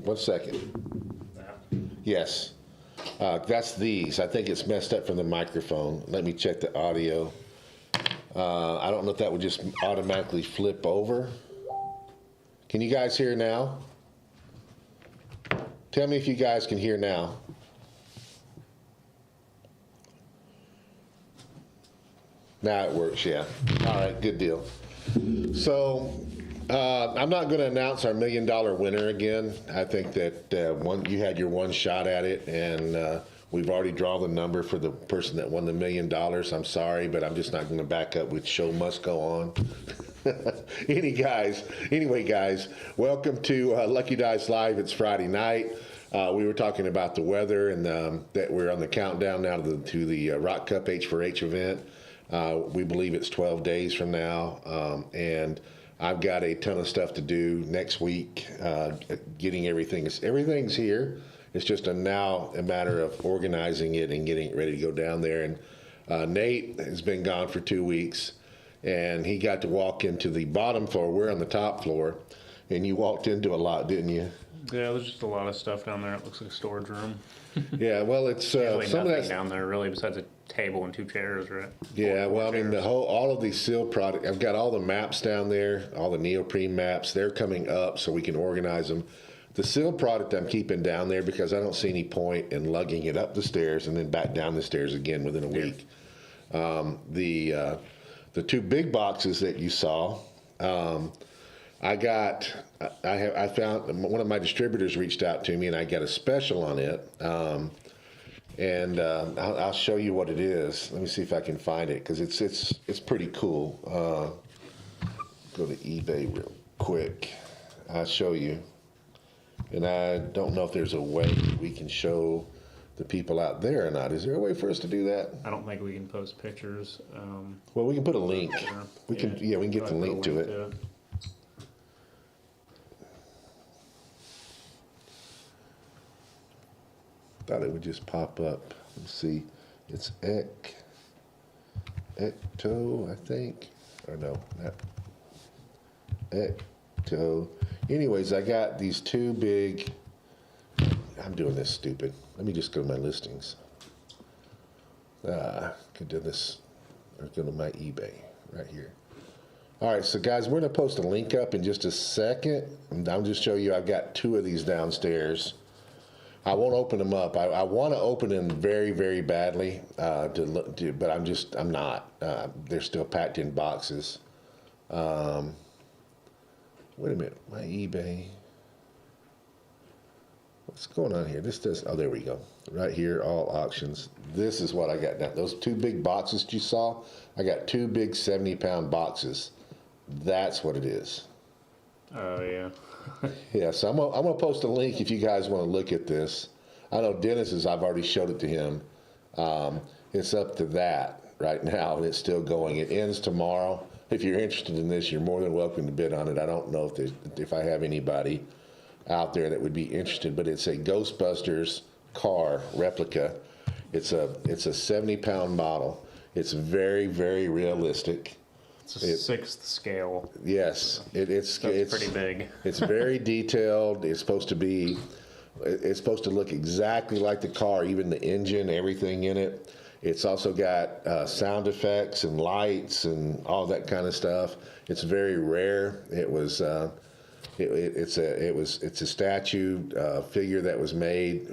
1 second. Yes. That's these. I think it's messed up from the microphone. Let me check the audio. I don't know if that would just automatically flip over. Can you guys hear now? Tell me if you guys can hear now. Now it works, yeah. All right, good deal. So I'm not going to announce our $1 million winner again. I think that you had your one shot at it, and we've already drawn the number for the person that won the $1 million. I'm sorry, but I'm just not going to back up with show must go on. Anyway, guys, welcome to Lucky Dice Live. It's Friday night. We were talking about the weather and that we're on the countdown now to the Rock Cup H4H event. We believe it's 12 days from now, and I've got a ton of stuff to do next week, getting everything's here. It's just now a matter of organizing it and getting it ready to go down there. And Nate has been gone for 2 weeks, and he got to walk into the bottom floor. We're on the top floor, and you walked into a lot, didn't you? Yeah, there's just a lot of stuff down there. It looks like a storage room. Yeah, well, it's Some of nothing that's down there really, besides a table and 2 chairs, right? yeah. Four Well, I mean, chairs. all of these seal product. I've got all the maps down there, all the neoprene maps. They're coming up so we can organize them. The seal product I'm keeping down there because I don't see any point in lugging it up the stairs and then back down the stairs again within a week. The 2 big boxes that you saw. I found one of my distributors reached out to me, and I got a special on it. I'll show you what it is. Let me see if I can find it because it's pretty cool. Go to eBay real quick. I'll show you. And I don't know if there's a way we can show the people out there or not. Is there a way for us to do that? I don't think we can post pictures. Well, we can put a link. We can get the Probably link put a to link it. Thought it would just pop up. Let's see. It's Ecto, I think. Or no, not Ecto. Anyways, I got these 2 big. I'm doing this stupid. Let me just go to my listings. Could do this. Or go to my eBay right here. All right, so guys, we're gonna post a link up in just a second. And I'll just show you. I've got 2 of these downstairs. I won't open them up. I want to open them very, very badly, but I'm not. They're still packed in boxes. Wait a minute, my eBay. What's going on here? This does, oh, there we go. Right here, all auctions. This is what I got now. Those 2 big boxes that you saw, I got 2 big 70-pound boxes. That's what it is. Oh, yeah. Yeah, so I'm gonna post a link if you guys want to look at this. I know Dennis's, I've already showed it to him. It's up to that right now, and it's still going. It ends tomorrow. If you're interested in this, you're more than welcome to bid on it. I don't know if I have anybody out there that would be interested, but it's a Ghostbusters car replica. It's a 70-pound model. It's very, very realistic. It's a 6th scale. Yes, it's pretty big. It's very detailed. It's supposed to look exactly like the car, even the engine, everything in it. It's also got sound effects and lights and all that kind of stuff. It's very rare. It's a statue figure that was made,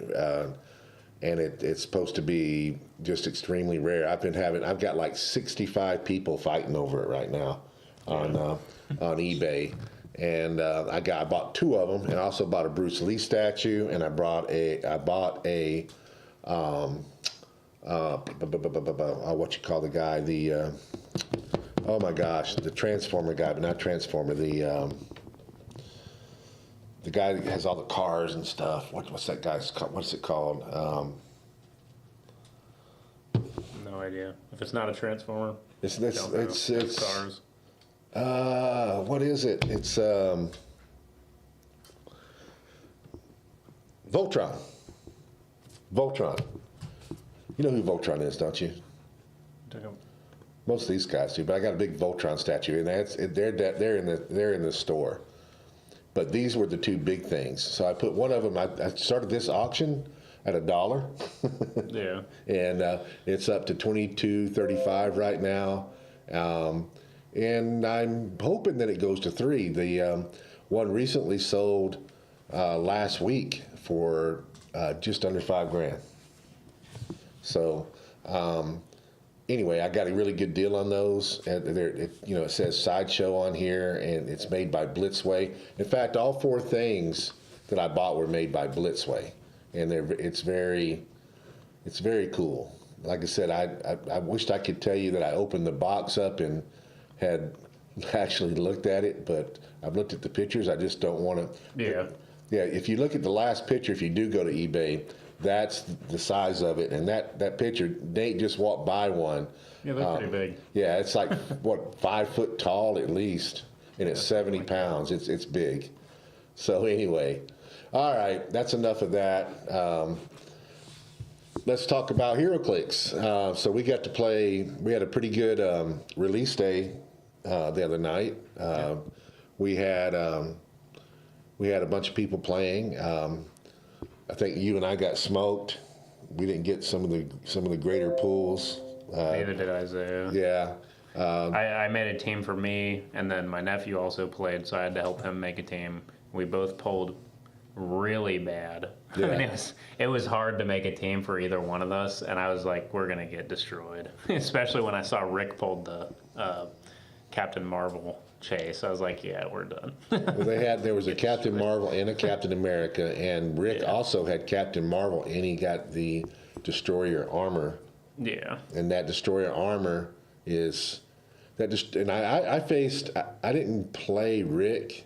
and it's supposed to be just extremely rare. I've got like 65 people fighting over it right now on eBay, and I bought 2 of them, and I also bought a Bruce Lee statue, and I bought a what you call the guy, oh my gosh, the Transformer guy, but not Transformer, the guy that has all the cars and stuff. What's that guy's called? What's it called? No idea. If it's not a Transformer, It's cars. What is it? It's Voltron. Voltron. You know who Voltron is, don't you? Don't. Most of these guys do, but I got a big Voltron statue, and they're in the store. but these were the two big things. So I put one of them. I started this auction at $1. Yeah. And it's up to $22.35 right now. And I'm hoping that it goes to $3. The one recently sold last week for just under $5,000. So anyway, I got a really good deal on those. And it says Sideshow on here, and it's made by Blitzway. In fact, all four things that I bought were made by Blitzway, and it's very cool. Like I said, I wished I could tell you that I opened the box up and had actually looked at it, but I've looked at the pictures. I just don't want to. Yeah. Yeah, if you look at the last picture, if you do go to eBay, that's the size of it. And that picture, Nate just walked by one. Yeah, they're pretty big. Yeah, it's like, 5 foot tall at least, and it's 70 pounds. It's big. So anyway, all right, that's enough of that. Let's talk about HeroClix. So we got to play. We had a pretty good release day the other night. We had a bunch of people playing. I think you and I got smoked. We didn't get some of the greater pools. Neither did Isaiah. Yeah. I made a team for me, and then my nephew also played, so I had to help him make a team. We both pulled really bad. Yeah. I mean, it was hard to make a team for either one of us, and I was like, we're gonna get destroyed. Especially when I saw Rick pulled the Captain Marvel chase. I was like, yeah, we're done. Well, there was a Captain Marvel and a Captain America, and Rick also had Captain Marvel, and he got the Destroyer armor. Yeah. And that Destroyer armor is and I didn't play Rick,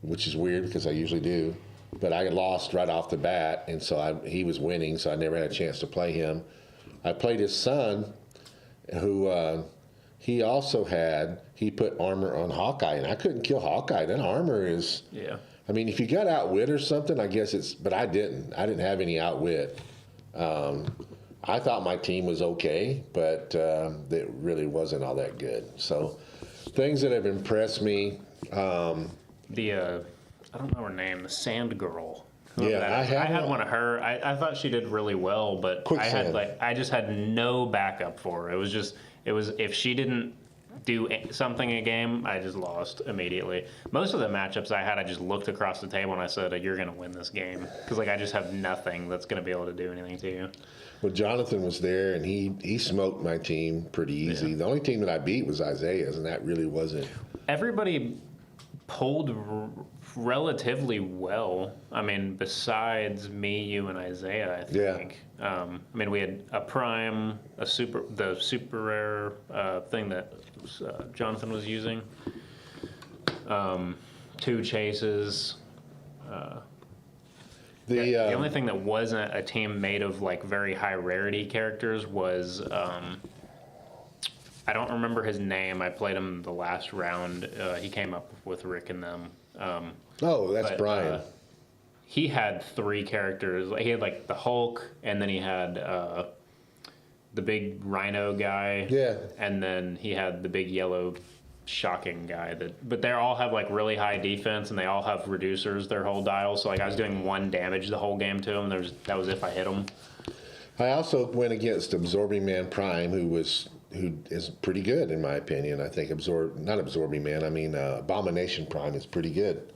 which is weird because I usually do, but I lost right off the bat, and so he was winning, so I never had a chance to play him. I played his son, who he put armor on Hawkeye, and I couldn't kill Hawkeye. That armor is, Yeah. I mean, if you got outwit or something, I guess but I didn't. I didn't have any outwit. I thought my team was okay, but it really wasn't all that good. So things that have impressed me. I don't know her name, the Sand Girl. Yeah, I had one of her. I thought she did really well, but I just had no backup for her. It was if she didn't do something in a game, I just lost immediately. Most of the matchups I had, I just looked across the table and I said, "You're going to win this game," because I just have nothing that's going to be able to do anything to you. Well, Jonathan was there, and he smoked my team pretty easy. Yeah. The only team that I beat was Isaiah's, and that really wasn't. Everybody pulled relatively well. I mean, besides me, you, and Isaiah, I think. Yeah. I mean, we had a prime, the super rare thing that Jonathan was using. 2 chases. The only thing that wasn't a team made of like very high rarity characters was I don't remember his name. I played him the last round. He came up with Rick and them. That's Brian. He had 3 characters. He had like the Hulk, and then he had the big Rhino guy. Yeah. And then he had the big yellow shocking guy. But they all have like really high defense, and they all have reducers their whole dial. So like I was doing 1 damage the whole game to him. That was if I hit him. I also went against Absorbing Man Prime, who is pretty good in my opinion. I think Abomination Prime is pretty good.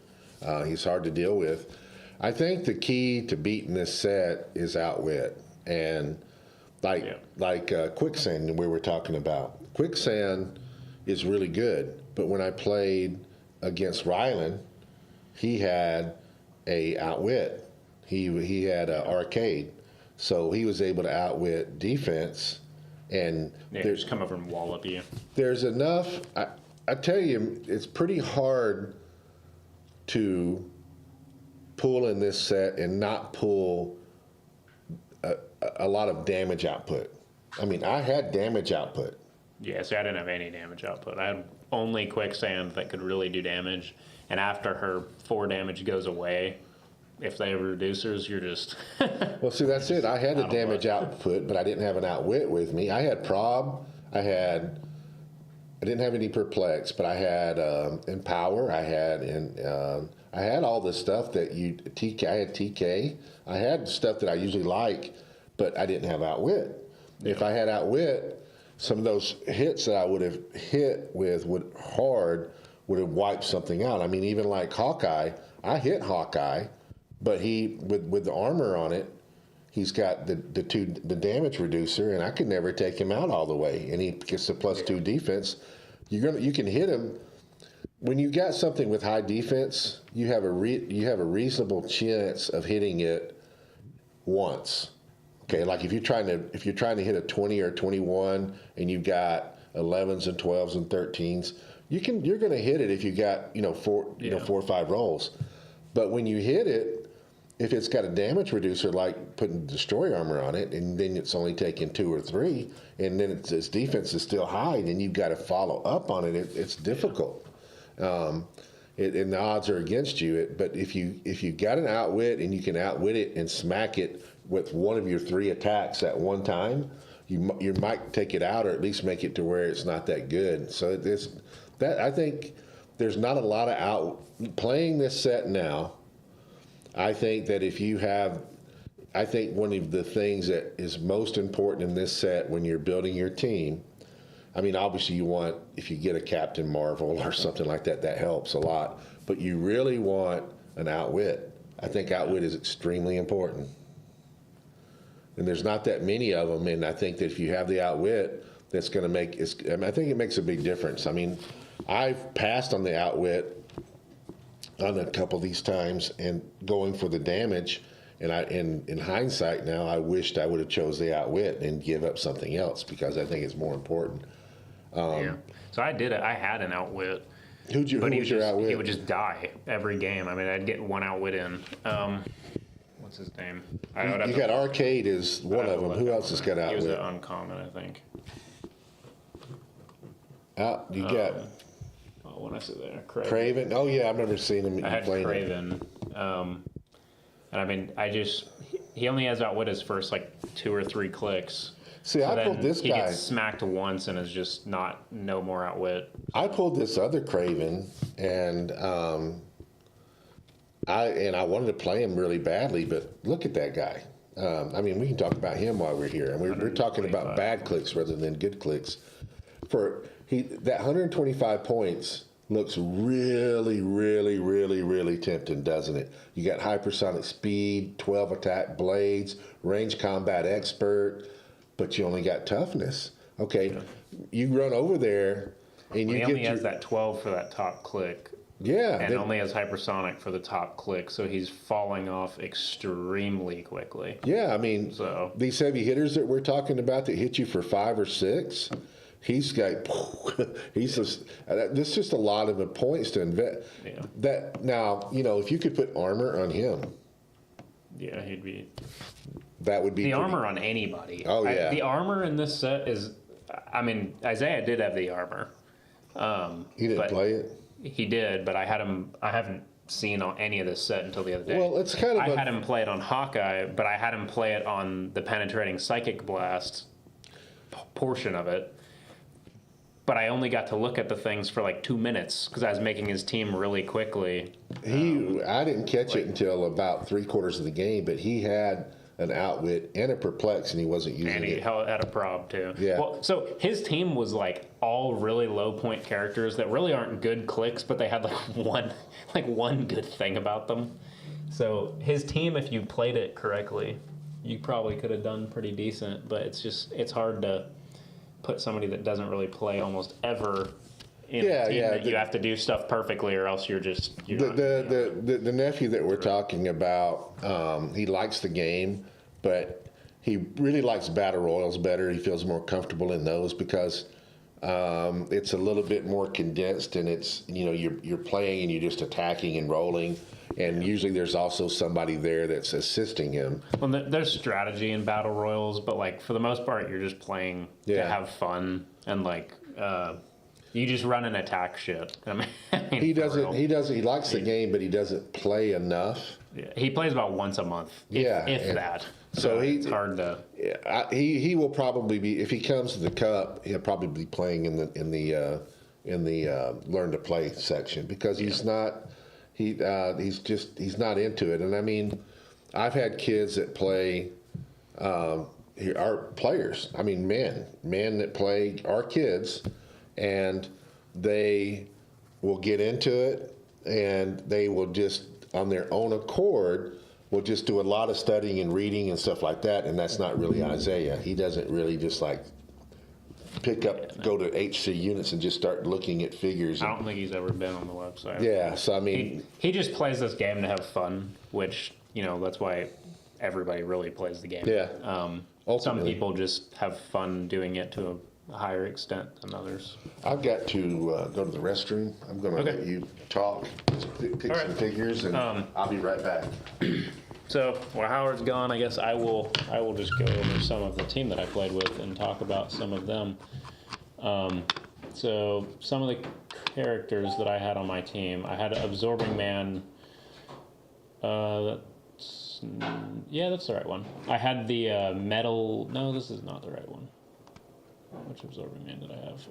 He's hard to deal with. I think the key to beating this set is outwit, and like Quicksand we were talking about. Quicksand is really good, but when I played against Rylan, he had a outwit. He had an arcade, so he was able to outwit defense. And just come over and wallop you. There's enough. I tell you, it's pretty hard to pull in this set and not pull a lot of damage output. I mean, I had damage output. Yeah, so I didn't have any damage output. I had only Quicksand that could really do damage, and after her 4 damage goes away, if they have reducers, you're just... Well, see, that's it. I had the damage output, but I didn't have an outwit with me. I had prob. I had I didn't have any perplex, but I had empower. I had all the stuff that TK. I had TK. I had stuff that I usually like, but I didn't have outwit. Yeah. If I had outwit, some of those hits that I would have hit with would have wiped something out. I mean, even like Hawkeye, I hit Hawkeye, but he with the armor on it, he's got the damage reducer, and I could never take him out all the way. And he gets the +2 defense. You can hit him when you got something with high defense. You have a reasonable chance of hitting it once. Okay, like if you're trying to hit a 20 or 21, and you've got 11s and 12s and 13s, you're going to hit it if you got 4 or 5 rolls. But when you hit it, if it's got a damage reducer like putting destroy armor on it, and then it's only taking 2 or 3, and then its defense is still high, then you've got to follow up on it. It's difficult, and the odds are against you. But if you got an outwit and you can outwit it and smack it with one of your 3 attacks at one time, you might take it out, or at least make it to where it's not that good. So I think there's not a lot of playing this set now. I think that I think one of the things that is most important in this set when you're building your team, I mean, obviously if you get a Captain Marvel or something like that, that helps a lot. But you really want an outwit. I think outwit is extremely important. And there's not that many of them, and I think that if you have the outwit, that's going to make I think it makes a big difference. I mean, I've passed on the outwit on a couple of these times and going for the damage, and in hindsight now, I wished I would have chose the outwit and give up something else, because I think it's more important. So I had an outwit. Who was your outwit? He would just die every game. I mean, I'd get one outwit in. What's his name? You got Arcade is one of them. Who else has got outwit? He was an uncommon, I think. You got. When I said there, Craven. Oh yeah, I've never seen him. I had Craven, and I mean, he only has outwit his first like 2 or 3 clicks. See, I pulled this guy. He gets smacked once and is just no more outwit. I pulled this other Craven, and I wanted to play him really badly, but look at that guy. I mean, we can talk about him while we're here, and we're talking about bad clicks rather than good clicks. That 125 points looks really, really, really, really tempting, doesn't it? You got hypersonic speed, 12 attack blades, range combat expert, but you only got toughness. Okay, you run over there, and he only has that 12 for that top click. Yeah, and only has hypersonic for the top click, so he's falling off extremely quickly. Yeah, I mean, these heavy hitters that we're talking about that hit you for 5 or 6. There's just a lot of points to invest. Yeah. That now, if you could put armor on him, yeah, he'd be. That would be the armor on anybody. Oh yeah, the armor in this set is. I mean, Isaiah did have the armor. He didn't play it. He did, but I haven't seen on any of this set until the other day. Well, it's kind of. I had him play it on Hawkeye, but I had him play it on the penetrating psychic blast portion of it. But I only got to look at the things for like 2 minutes because I was making his team really quickly. I didn't catch it until about 3/4 of the game, but he had an outwit and a perplex, and he wasn't using it. And he had a prob too. Yeah. Well, so his team was like all really low point characters that really aren't good clicks, but they had like one good thing about them. So his team, if you played it correctly, you probably could have done pretty decent. But it's hard to put somebody that doesn't really play almost ever in a team that you have to do stuff perfectly, or else you're the nephew that we're talking about. He likes the game, but he really likes battle royals better. He feels more comfortable in those because it's a little bit more condensed, and it's you're playing and you're just attacking and rolling. And usually there's also somebody there that's assisting him. Well, there's strategy in battle royals, but like for the most part, you're just playing to have fun and like You just run an attack shit. I mean, he doesn't. He likes the game, but he doesn't play enough. Yeah, he plays about once a month. If that. So it's hard to. Yeah, he will probably be, if he comes to the Cup, he'll probably be playing in the learn to play section, because he's not he's not into it. And I mean, I've had kids that play are players. I mean, men that play are kids, and they will get into it, and they will just on their own accord will just do a lot of studying and reading and stuff like that. And that's not really Isaiah. He doesn't really just like go to HC units and just start looking at figures. I don't think he's ever been on the website. Yeah, so I mean, he just plays this game to have fun, which that's why everybody really plays the game. Yeah. Some people just have fun doing it to a higher extent than others. I've got to go to the restroom. I'm going to let you talk, pick some figures, and I'll be right back. So while Howard's gone, I guess I will just go over some of the team that I played with and talk about some of them. So some of the characters that I had on my team, I had Absorbing Man. That's the right one. I had the metal. No, this is not the right one. Which Absorbing Man did I have?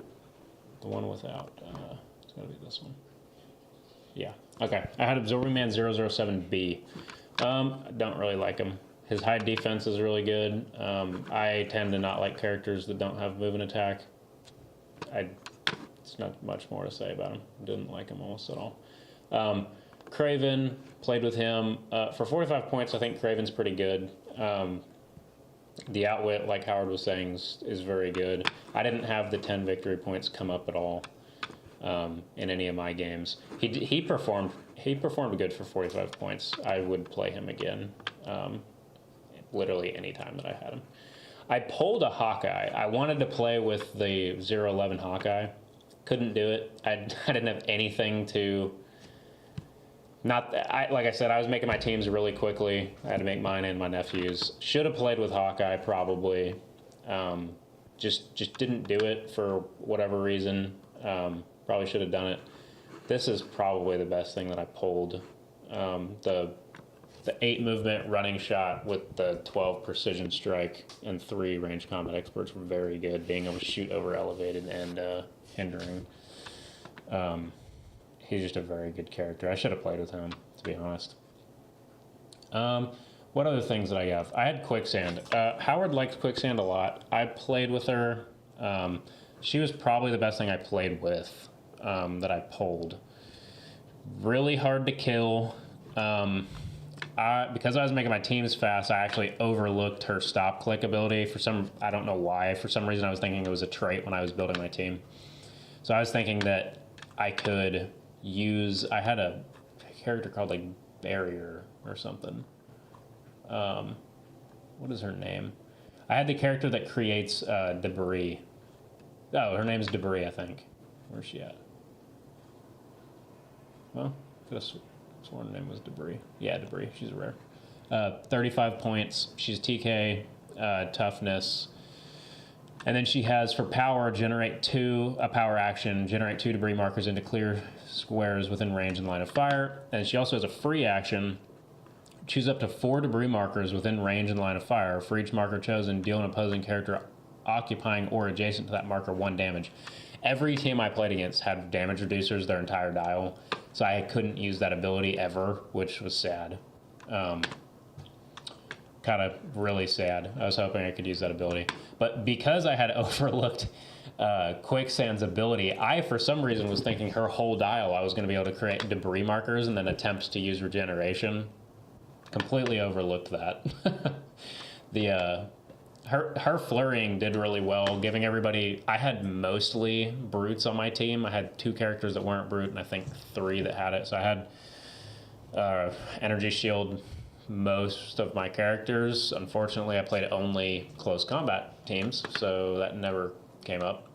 The one without. It's gotta be this one. Yeah. Okay. I had Absorbing Man 007B. I don't really like him. His high defense is really good. I tend to not like characters that don't have move and attack. It's not much more to say about him. Didn't like him almost at all. Craven, played with him. For 45 points, I think Craven's pretty good. The outwit, like Howard was saying, is very good. I didn't have the 10 victory points come up at all in any of my games. He performed good for 45 points. I would play him again, literally any time that I had him. I pulled a Hawkeye. I wanted to play with the 011 Hawkeye. Couldn't do it. I didn't have anything to... like I said, I was making my teams really quickly. I had to make mine and my nephew's. Should have played with Hawkeye probably. Just didn't do it for whatever reason. Probably should have done it. This is probably the best thing that I pulled. The 8 movement running shot with the 12 precision strike and 3 range combat experts were very good. Being able to shoot over elevated and hindering. He's just a very good character. I should have played with him, to be honest. What other things did I have? I had Quicksand. Howard liked Quicksand a lot. I played with her. She was probably the best thing I played with that I pulled. Really hard to kill. Because I was making my teams fast, I actually overlooked her stop click ability. I don't know why. For some reason, I was thinking it was a trait when I was building my team. So I was thinking that I could I had a character called like Barrier or something. What is her name? I had the character that creates debris. Oh, her name is Debris, I think. Where's she at? Well, I could have sworn her name was Debris. Yeah, Debris. She's a rare. 35 points. She's TK, toughness. And then she has, for power, a power action, generate 2 debris markers into clear squares within range and line of fire. And she also has a free action, choose up to 4 debris markers within range and line of fire. For each marker chosen, deal an opposing character occupying or adjacent to that marker 1 damage. Every team I played against had damage reducers their entire dial, so I couldn't use that ability ever, which was sad. Kind of really sad. I was hoping I could use that ability. But because I had overlooked Quicksand's ability, I, for some reason, was thinking her whole dial I was going to be able to create debris markers and then attempt to use regeneration. Completely overlooked that. Her flurrying did really well, giving everybody... I had mostly brutes on my team. I had 2 characters that weren't brute, and I think 3 that had it. So I had energy shield most of my characters. Unfortunately, I played only close combat teams, so that never came up.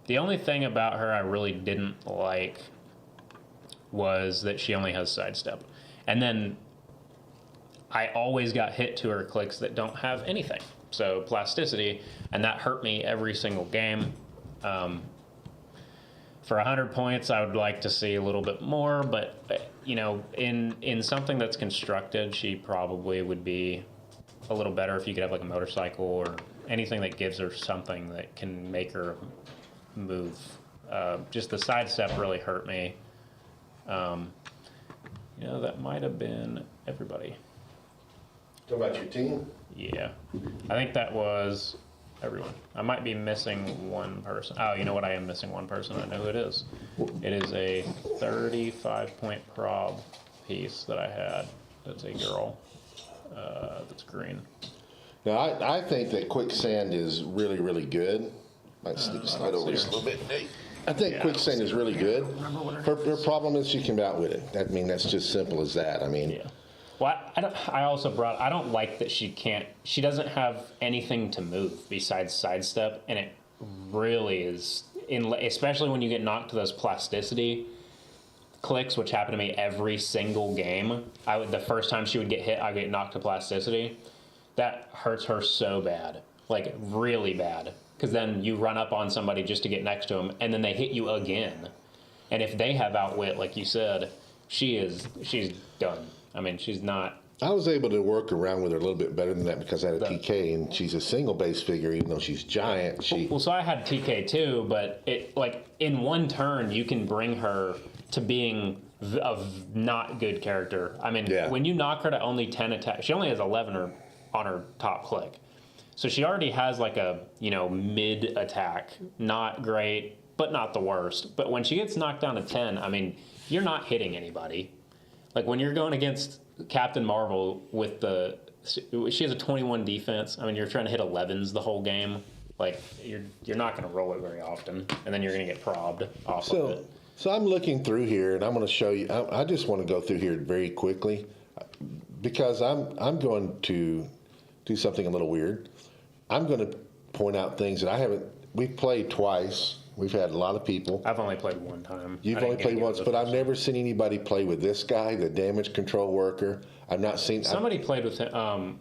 The only thing about her I really didn't like was that she only has sidestep. And then I always got hit to her clicks that don't have anything. So plasticity, and that hurt me every single game. For 100 points, I would like to see a little bit more, but in something that's constructed, she probably would be a little better if you could have like a motorcycle or anything that gives her something that can make her move. Just the sidestep really hurt me. That might have been everybody. What about your team? Yeah, I think that was everyone. I might be missing one person. Oh, you know what? I am missing one person. I know who it is. It is a 35-point prob piece that I had. That's a girl. That's green. Now, I think that Quicksand is really, really good. Might slide over just a little bit. I think Quicksand is really good. Her problem is she can be outwitted. I mean, that's just simple as that. I mean, yeah. Well, I don't like that she doesn't have anything to move besides sidestep, and it really is, especially when you get knocked to those plasticity clicks, which happen to me every single game. The first time she would get hit, I get knocked to plasticity. That hurts her so bad, like really bad, because then you run up on somebody just to get next to them, and then they hit you again. And if they have outwit, like you said, she's done. I mean, she's not. I was able to work around with her a little bit better than that because I had a TK, and she's a single base figure, even though she's giant. So I had TK too, but in one turn you can bring her to being a not good character. I mean, when you knock her to only 10 attacks, she only has 11 on her top click, so she already has like a mid attack, not great, but not the worst. But when she gets knocked down to 10, I mean, you're not hitting anybody. Like when you're going against Captain Marvel with she has a 21 defense. I mean, you're trying to hit 11s the whole game. Like you're not going to roll it very often, and then you're going to get probbed off of it. So I'm looking through here, and I'm going to show you. I just want to go through here very quickly because I'm going to do something a little weird. I'm going to point out things that I haven't. We've played twice. We've had a lot of people. I've only played one time. You've only played once, but I've never seen anybody play with this guy, the damage control worker. I've not seen. Somebody played with him.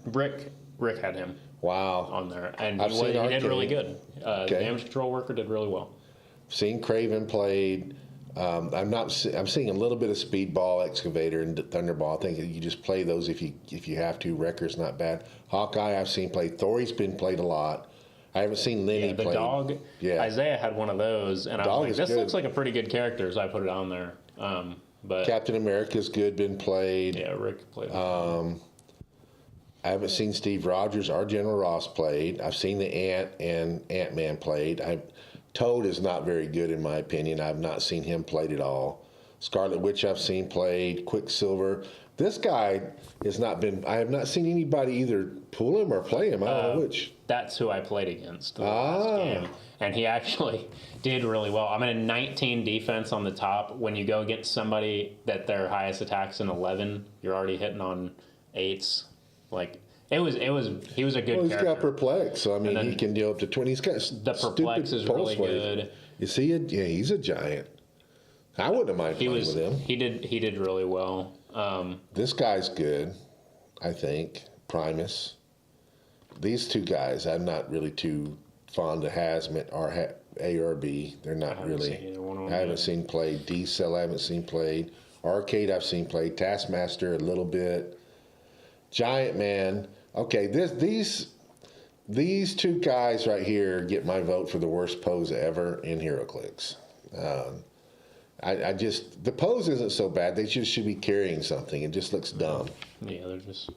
Rick had him. Wow. On there, and he did really good. Damage control worker did really well. Seen Craven played. I'm seeing a little bit of Speedball, Excavator, and Thunderball. I think you just play those if you have to. Wrecker's not bad. Hawkeye I've seen played. Thor's been played a lot. I haven't seen Lenny play. The dog. Yeah. Isaiah had one of those, and I was like, "This looks like a pretty good character," so I put it on there. But Captain America's good, been played. Yeah, Rick played. I haven't seen Steve Rogers or General Ross played. I've seen the Ant and Ant-Man played. Toad is not very good in my opinion. I've not seen him played at all. Scarlet Witch I've seen played. Quicksilver. This guy has not been. I have not seen anybody either pull him or play him. I don't know which. That's who I played against the last game, and he actually did really well. I'm in a 19 defense on the top. When you go against somebody that their highest attack's an 11, you're already hitting on 8s. Like he was a good character. He's got Perplex, so I mean he can deal up to 20. He's got the Perplex is really good. You see it? Yeah, he's a giant. I wouldn't have minded playing with him. He did really well. This guy's good, I think. Primus. These two guys, I'm not really too fond of Hazmat or A or B. They're not really. I haven't seen played. D-Cell I haven't seen played. Arcade I've seen played. Taskmaster a little bit. Giant Man. Okay, these two guys right here get my vote for the worst pose ever in HeroClix. The pose isn't so bad. They just should be carrying something. It just looks dumb. Yeah, they're just.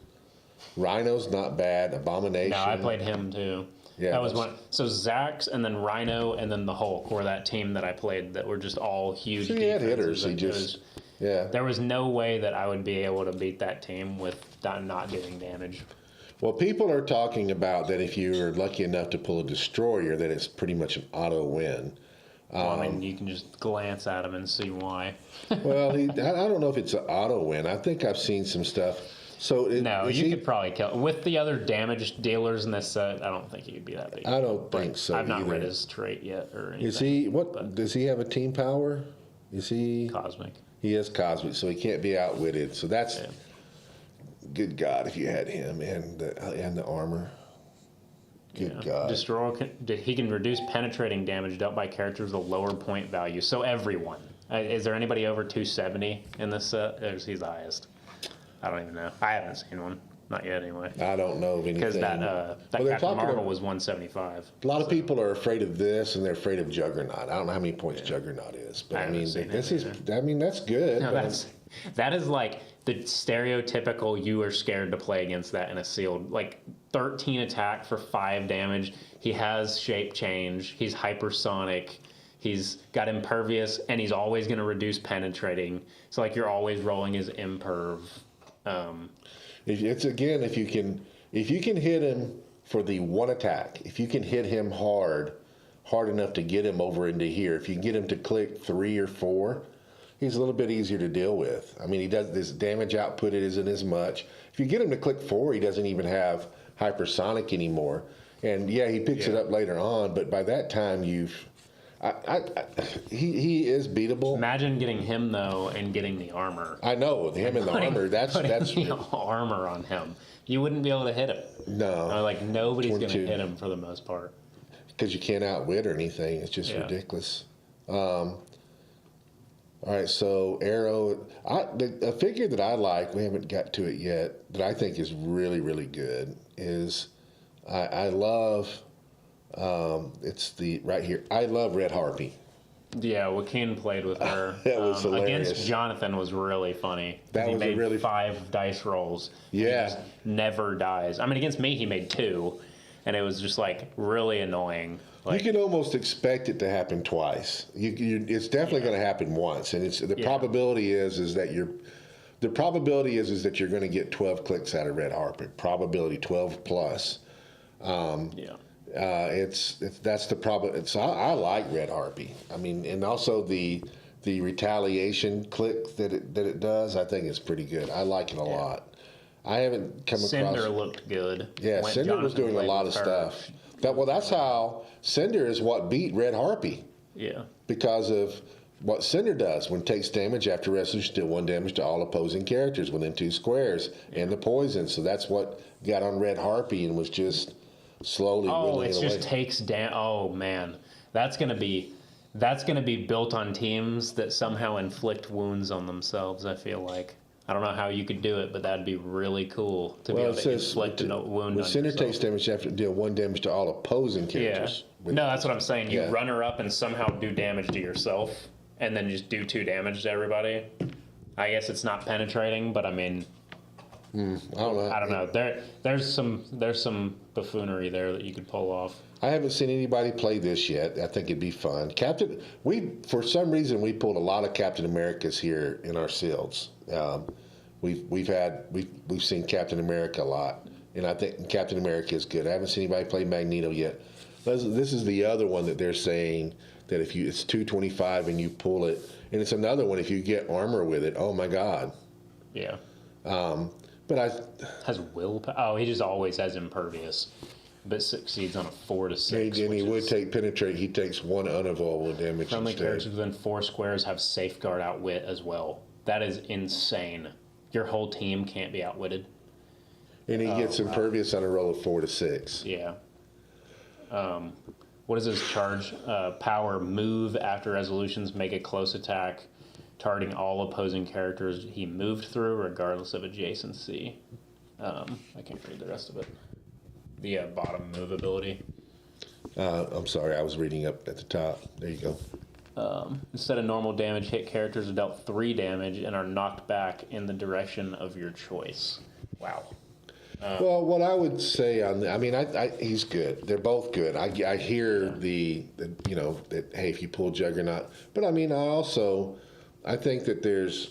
Rhino's not bad. Abomination. No, I played him too. Yeah, that was one. So Zax and then Rhino and then the Hulk were that team that I played that were just all huge. So he had hitters. There was no way that I would be able to beat that team with not giving damage. Well, people are talking about that if you're lucky enough to pull a destroyer, that it's pretty much an auto win. Well, I mean, you can just glance at him and see why. Well, I don't know if it's an auto win. I think I've seen some stuff. So you could probably kill with the other damage dealers in this set. I don't think he could be that big. I don't think so. I've not read his trait yet or anything. Is he does he have a team power? Is he cosmic? He is cosmic, so he can't be outwitted. So that's good God if you had him and the armor. Good God. He can reduce penetrating damage dealt by characters with a lower point value. So everyone. Is there anybody over 270 in this set? Or is he the highest? I don't even know. I haven't seen one. Not yet, anyway. I don't know of anything. Because that Captain Marvel was 175. A lot of people are afraid of this, and they're afraid of Juggernaut. I don't know how many points Juggernaut is, but I mean, that's good. No, that is like the stereotypical you are scared to play against that in a sealed, like 13 attack for 5 damage. He has shape change. He's hypersonic. He's got impervious, and he's always going to reduce penetrating. So like you're always rolling his imperv. If you can hit him for the one attack, if you can hit him hard enough to get him over into here, if you can get him to click 3 or 4, he's a little bit easier to deal with. I mean, he does this damage output, it isn't as much. If you get him to click 4, he doesn't even have hypersonic anymore. And yeah, he picks it up later on, but by that time he is beatable. Imagine getting him though and getting the armor. I know him and the armor. That's the armor on him. You wouldn't be able to hit him. No, like nobody's going to hit him for the most part because you can't outwit or anything. It's just ridiculous. All right, so Arrow. A figure that I like, we haven't got to it yet, that I think is really, really good is I love. It's the right here. I love Red Harpy. Yeah, Joaquin played with her. That was hilarious. Against Jonathan was really funny. That was he made 5 dice rolls. Yeah, he just never dies. I mean, against me, he made 2, and it was just like really annoying. Like, you can almost expect it to happen twice. It's definitely going to happen once, and it's the probability is that you're going to get 12 clicks out of Red Harpy. Probability 12 plus. That's the problem. So I like Red Harpy. I mean, and also the retaliation click that it does, I think is pretty good. I like it a lot. I haven't come across. Cinder looked good. Yeah, Cinder was doing a lot of stuff. That's how Cinder is what beat Red Harpy. Yeah. Because of what Cinder does when it takes damage after resolution, deal 1 damage to all opposing characters within 2 squares, and the poison. So that's what got on Red Harpy and was just slowly whittling away. Just takes down. Oh man, that's gonna be built on teams that somehow inflict wounds on themselves. I feel like I don't know how you could do it, but that'd be really cool to be able to inflict a wound. When Cinder takes damage, you have to deal 1 damage to all opposing characters. Yeah. No, that's what I'm saying. You run her up and somehow do damage to yourself, and then just do 2 damage to everybody. I guess it's not penetrating, but I mean. I don't know. There's some buffoonery there that you could pull off. I haven't seen anybody play this yet. I think it'd be fun. For some reason we pulled a lot of Captain Americas here in our seals. We've seen Captain America a lot, and I think Captain America is good. I haven't seen anybody play Magneto yet. This is the other one that they're saying that it's 225 and you pull it, and it's another one if you get armor with it. Oh my God. Yeah. Has willpower. Oh, he just always has impervious, but succeeds on a 4 to 6. And he would take penetrate. He takes 1 unavoidable damage. Friendly characters within 4 squares have safeguard outwit as well. That is insane. Your whole team can't be outwitted. And he gets impervious on a roll of 4 to 6. Yeah. What is his charge? Power move after resolutions. Make a close attack. Targeting all opposing characters he moved through, regardless of adjacency. I can't read the rest of it. The bottom move ability. I'm sorry, I was reading up at the top. There you go. Instead of normal damage, hit characters are dealt 3 damage and are knocked back in the direction of your choice. Wow. Well, what I would say he's good. They're both good. I hear that hey, if you pull Juggernaut, but I think that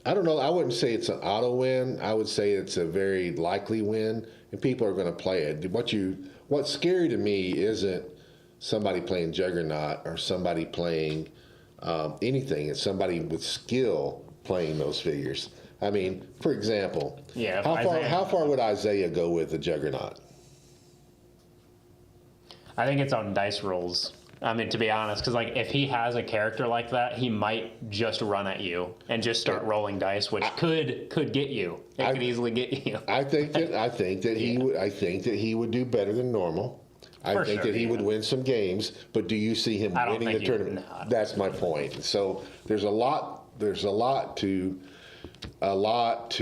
I don't know. I wouldn't say it's an auto win. I would say it's a very likely win, and people are going to play it. What's scary to me isn't somebody playing Juggernaut or somebody playing anything. It's somebody with skill playing those figures. I mean, for example, how far would Isaiah go with the Juggernaut? I think it's on dice rolls. I mean, to be honest, because like if he has a character like that, he might just run at you and just start rolling dice, which could get you. It could easily get you. I think that he would do better than normal. I think that he would win some games, but do you see him winning the tournament? No, that's my point. So there's a lot to of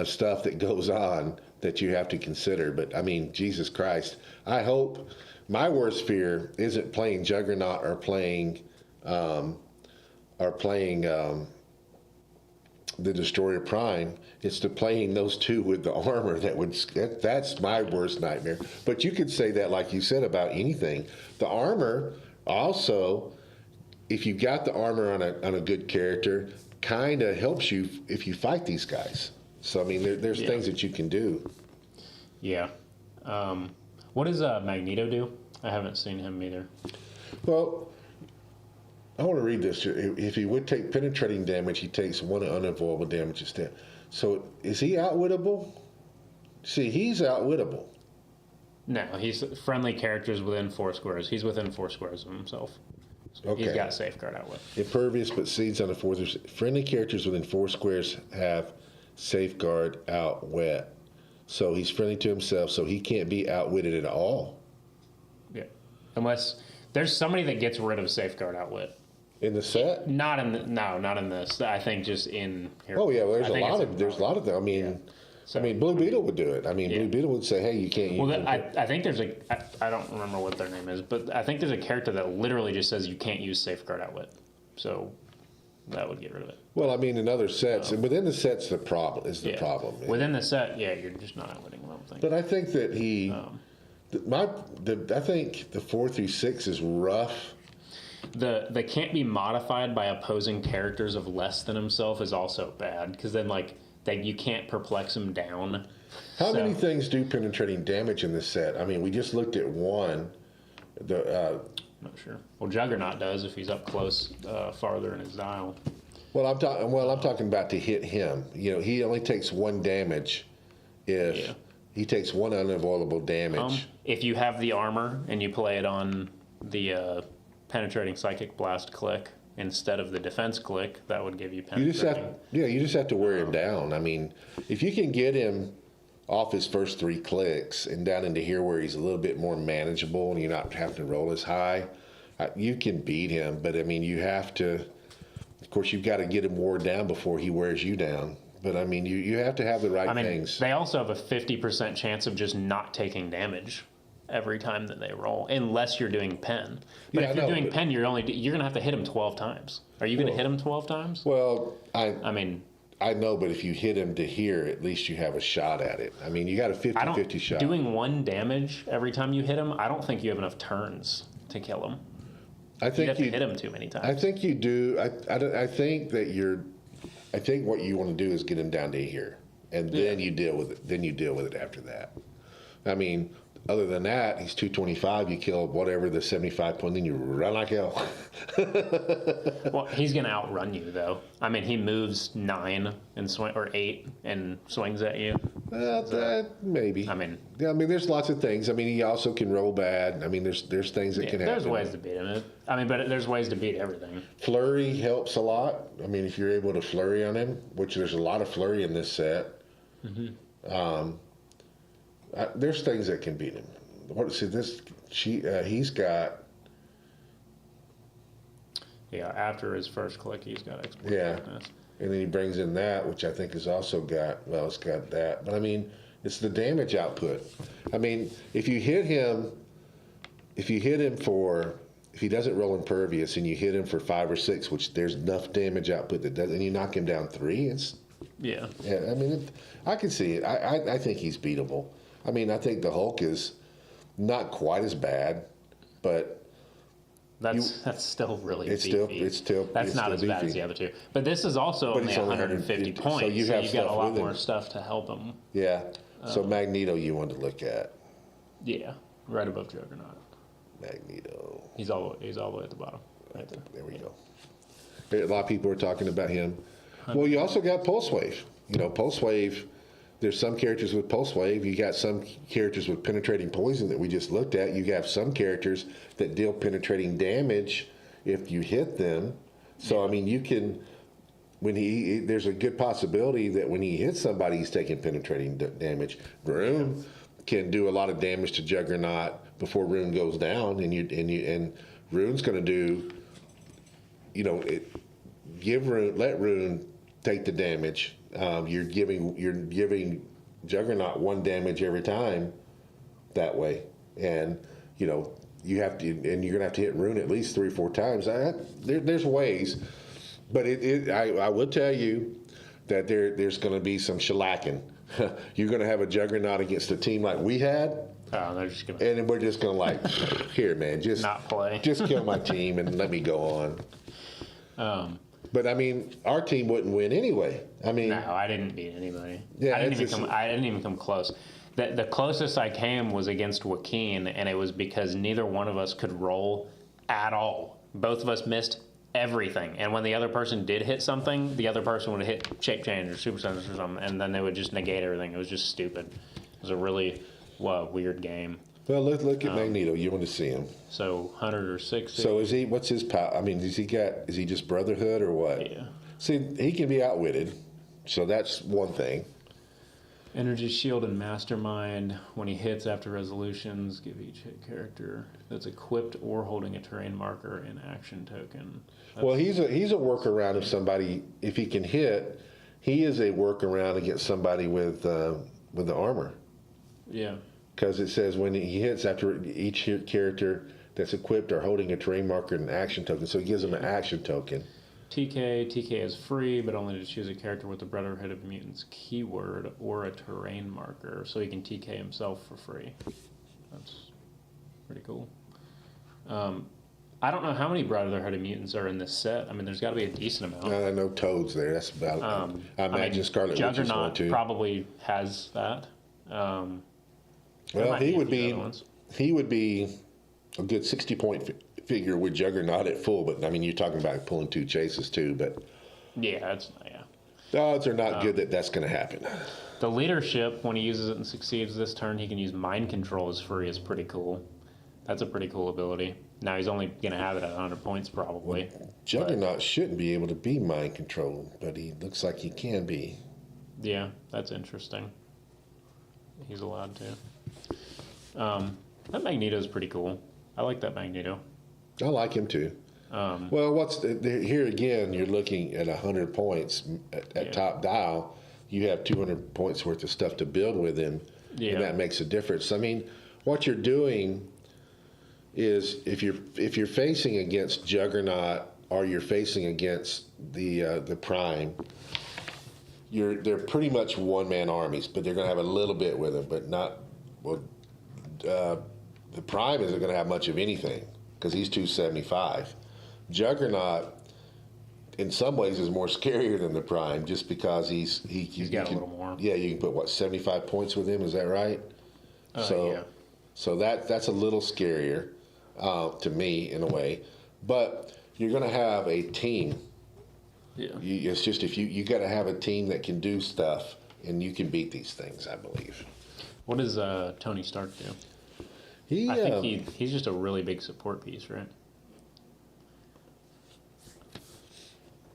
stuff that goes on that you have to consider. But I mean, Jesus Christ, I hope my worst fear isn't playing Juggernaut or playing the Destroyer Prime. It's to playing those two with the armor that's my worst nightmare. But you could say that, like you said, about anything. The armor also, if you got the armor on a good character, kind of helps you if you fight these guys. So I mean, there's things that you can do. Yeah. What does Magneto do? I haven't seen him either. Well, I want to read this. If he would take penetrating damage, he takes 1 unavoidable damage instead. So is he outwittable? See, he's outwittable. No, he's friendly characters within 4 squares. He's within 4 squares of himself. So okay. He's got safeguard outwit. Impervious but seeds on the 4th. Friendly characters within 4 squares have safeguard outwit. So he's friendly to himself, so he can't be outwitted at all. Yeah. Unless there's somebody that gets rid of safeguard outwit. In the set? Not in this. I think just in here. Oh yeah, well, there's a lot of them. I mean, yeah. So, Blue Beetle would do it. I mean, Blue Beetle would say, "Hey, you can't." Well, I think there's I don't remember what their name is, but I think there's a character that literally just says you can't use safeguard outwit. So that would get rid of it. Well, I mean, in other sets, and within the sets, the problem. Yeah. Within the set, you're just not outwitting. I don't think. But I think that I think the 4 through 6 is rough. The can't be modified by opposing characters of less than himself is also bad, because then you can't perplex him down. How many things do penetrating damage in this set? I mean, we just looked at one. Not sure. Well, Juggernaut does if he's up close, farther in his dial. Well, I'm talking about to hit him. You know, he only takes 1 damage if he takes 1 unavoidable damage. If you have the armor and you play it on the penetrating psychic blast click instead of the defense click, that would give you penetrating. You just have to wear him down. I mean, if you can get him off his first 3 clicks and down into here where he's a little bit more manageable and you're not having to roll as high, you can beat him. But I mean, you have to, of course, you've got to get him wore down before he wears you down. But I mean, you have to have the right things. They also have a 50% chance of just not taking damage every time that they roll, unless you're doing pen. But if you're doing pen, you're going to have to hit him 12 times. Are you going to hit him 12 times? Well, I know, but if you hit him to here, at least you have a shot at it. I mean, you got a 50-50 shot. Doing 1 damage every time you hit him, I don't think you have enough turns to kill him. I think you have to hit him too many times. I think you do. I think what you want to do is get him down to here, and then you deal with it. Then you deal with it after that. I mean, other than that, he's 225. You kill whatever the 75 point, then you run like hell. Well, he's going to outrun you, though. I mean, he moves 9 and or 8 and swings at you. Maybe. I mean, there's lots of things. I mean, he also can roll bad. I mean, there's things that can happen. There's ways to beat him. But there's ways to beat everything. Flurry helps a lot. I mean, if you're able to flurry on him, which there's a lot of flurry in this set. Mm-hmm. There's things that can beat him. He's got. Yeah, after his first click, he's got expert toughness. And then he brings in that, which I think has also got. Well, it's got that, but I mean, it's the damage output. I mean, if you hit him for. If he doesn't roll impervious and you hit him for 5 or 6, which there's enough damage output that does, and you knock him down 3, it's. Yeah. I mean, I can see it. I think he's beatable. I mean, I think the Hulk is not quite as bad, but that's still really it's beefy. That's not as bad as the other two. But this is also only 150 points, so you've got a lot more stuff to help him. Yeah. So Magneto, you want to look at? Yeah, right above Juggernaut. Magneto. He's all the way at the bottom. Right there. There we go. A lot of people are talking about him. Well, you also got Pulse Wave. You know, Pulse Wave. there's some characters with pulse wave. You got some characters with penetrating poison that we just looked at. You have some characters that deal penetrating damage if you hit them. So I mean, you can there's a good possibility that when he hits somebody, he's taking penetrating damage. Rune can do a lot of damage to Juggernaut before Rune goes down, and Rune's going to do, let Rune take the damage. You're giving Juggernaut 1 damage every time that way, and you have to, and you're gonna have to hit Rune at least 3 or 4 times. There's ways, but I will tell you that there's going to be some shellacking. You're going to have a Juggernaut against a team like we had. Oh, they're just gonna. And we're just gonna here, man, just not play. Just kill my team and let me go on. But I mean, our team wouldn't win anyway. I mean, no, I didn't beat anybody. Yeah, I didn't even come close. The closest I came was against Joaquin, and it was because neither one of us could roll at all. Both of us missed everything, and when the other person did hit something, the other person would hit shape change or super sense or something, and then they would just negate everything. It was just stupid. It was a really weird game. Well, let's look at Magneto. You want to see him? So 100 or 60. So is he? What's his power? I mean, is he just Brotherhood or what? Yeah. See, he can be outwitted, so that's one thing. Energy Shield and Mastermind. When he hits after resolutions, give each hit character that's equipped or holding a terrain marker an action token. Well, he's a workaround if he can hit. He is a workaround against somebody with the armor. Yeah. Because it says when he hits after each character that's equipped or holding a terrain marker and an action token. So it gives him an action token. TK is free, but only to choose a character with the Brotherhood of Mutants keyword or a terrain marker. So he can TK himself for free. That's pretty cool. I don't know how many Brotherhood of Mutants are in this set. I mean, there's got to be a decent amount. I know Toad's there. That's about it. I imagine Scarlet Witch is one too. Probably has that. Well, he would be a good 60-point figure with Juggernaut at full, but I mean, you're talking about pulling 2 chases too, but yeah. the odds are not good that that's going to happen. The leadership, when he uses it and succeeds this turn, he can use mind control as free. Is pretty cool. That's a pretty cool ability. Now he's only going to have it at 100 points probably. Juggernaut shouldn't be able to be mind controlled, but he looks like he can be. Yeah, that's interesting. He's allowed to. That Magneto is pretty cool. I like that Magneto. I like him too. Well, here again? You're looking at 100 points at top dial. You have 200 points worth of stuff to build with him, and that makes a difference. I mean, what you're doing is if you're facing against Juggernaut or you're facing against the Prime, they're pretty much one-man armies, but they're going to have a little bit with them, but not. Well, the Prime isn't going to have much of anything because he's 275. Juggernaut, in some ways, is more scarier than the Prime just because he's got a little more. Yeah, you can put 75 points with him. Is that right? So that's a little scarier to me in a way, but you're going to have a team. Yeah. It's just if you got to have a team that can do stuff, and you can beat these things, I believe. What does Tony Stark do? I think he's just a really big support piece, right?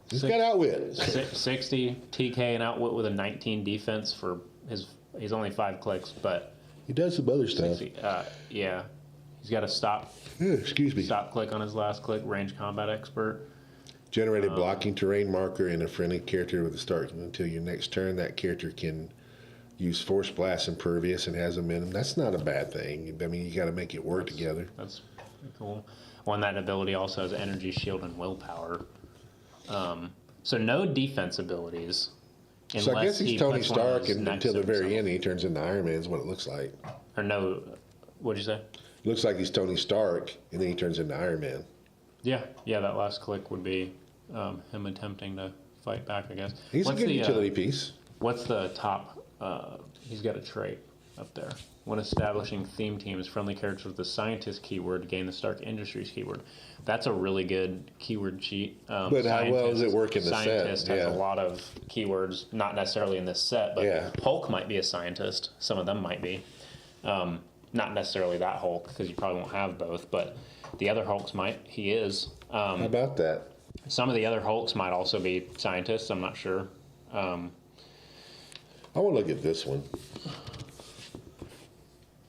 He's got outwit. 60 TK and outwit with a 19 defense for he's only 5 clicks, but he does some other stuff. 60, yeah. He's got a stop. Excuse me. Stop click on his last click. Range combat expert. Generated blocking terrain marker in a friendly character with a start until your next turn. That character can use Force Blast Impervious and has a minimum. That's not a bad thing. I mean, you got to make it work together. That's pretty cool. Well, and that ability also has Energy Shield and Willpower. So no defense abilities. So I guess he's Tony Stark until the very end. He turns into Iron Man is what it looks like. Or no, what'd you say? It looks like he's Tony Stark, and then he turns into Iron Man. Yeah, that last click would be him attempting to fight back, I guess. He's a good utility piece. What's the top? He's got a trait. up there. When establishing theme teams, friendly characters with the scientist keyword gain the Stark Industries keyword. That's a really good keyword cheat. But how well does it work in the set? Scientist has a lot of keywords, not necessarily in this set, but Hulk might be a scientist. Some of them might be. Not necessarily that Hulk, because you probably won't have both, but the other Hulks might. He is. How about that? Some of the other Hulks might also be scientists. I'm not sure. I want to look at this one.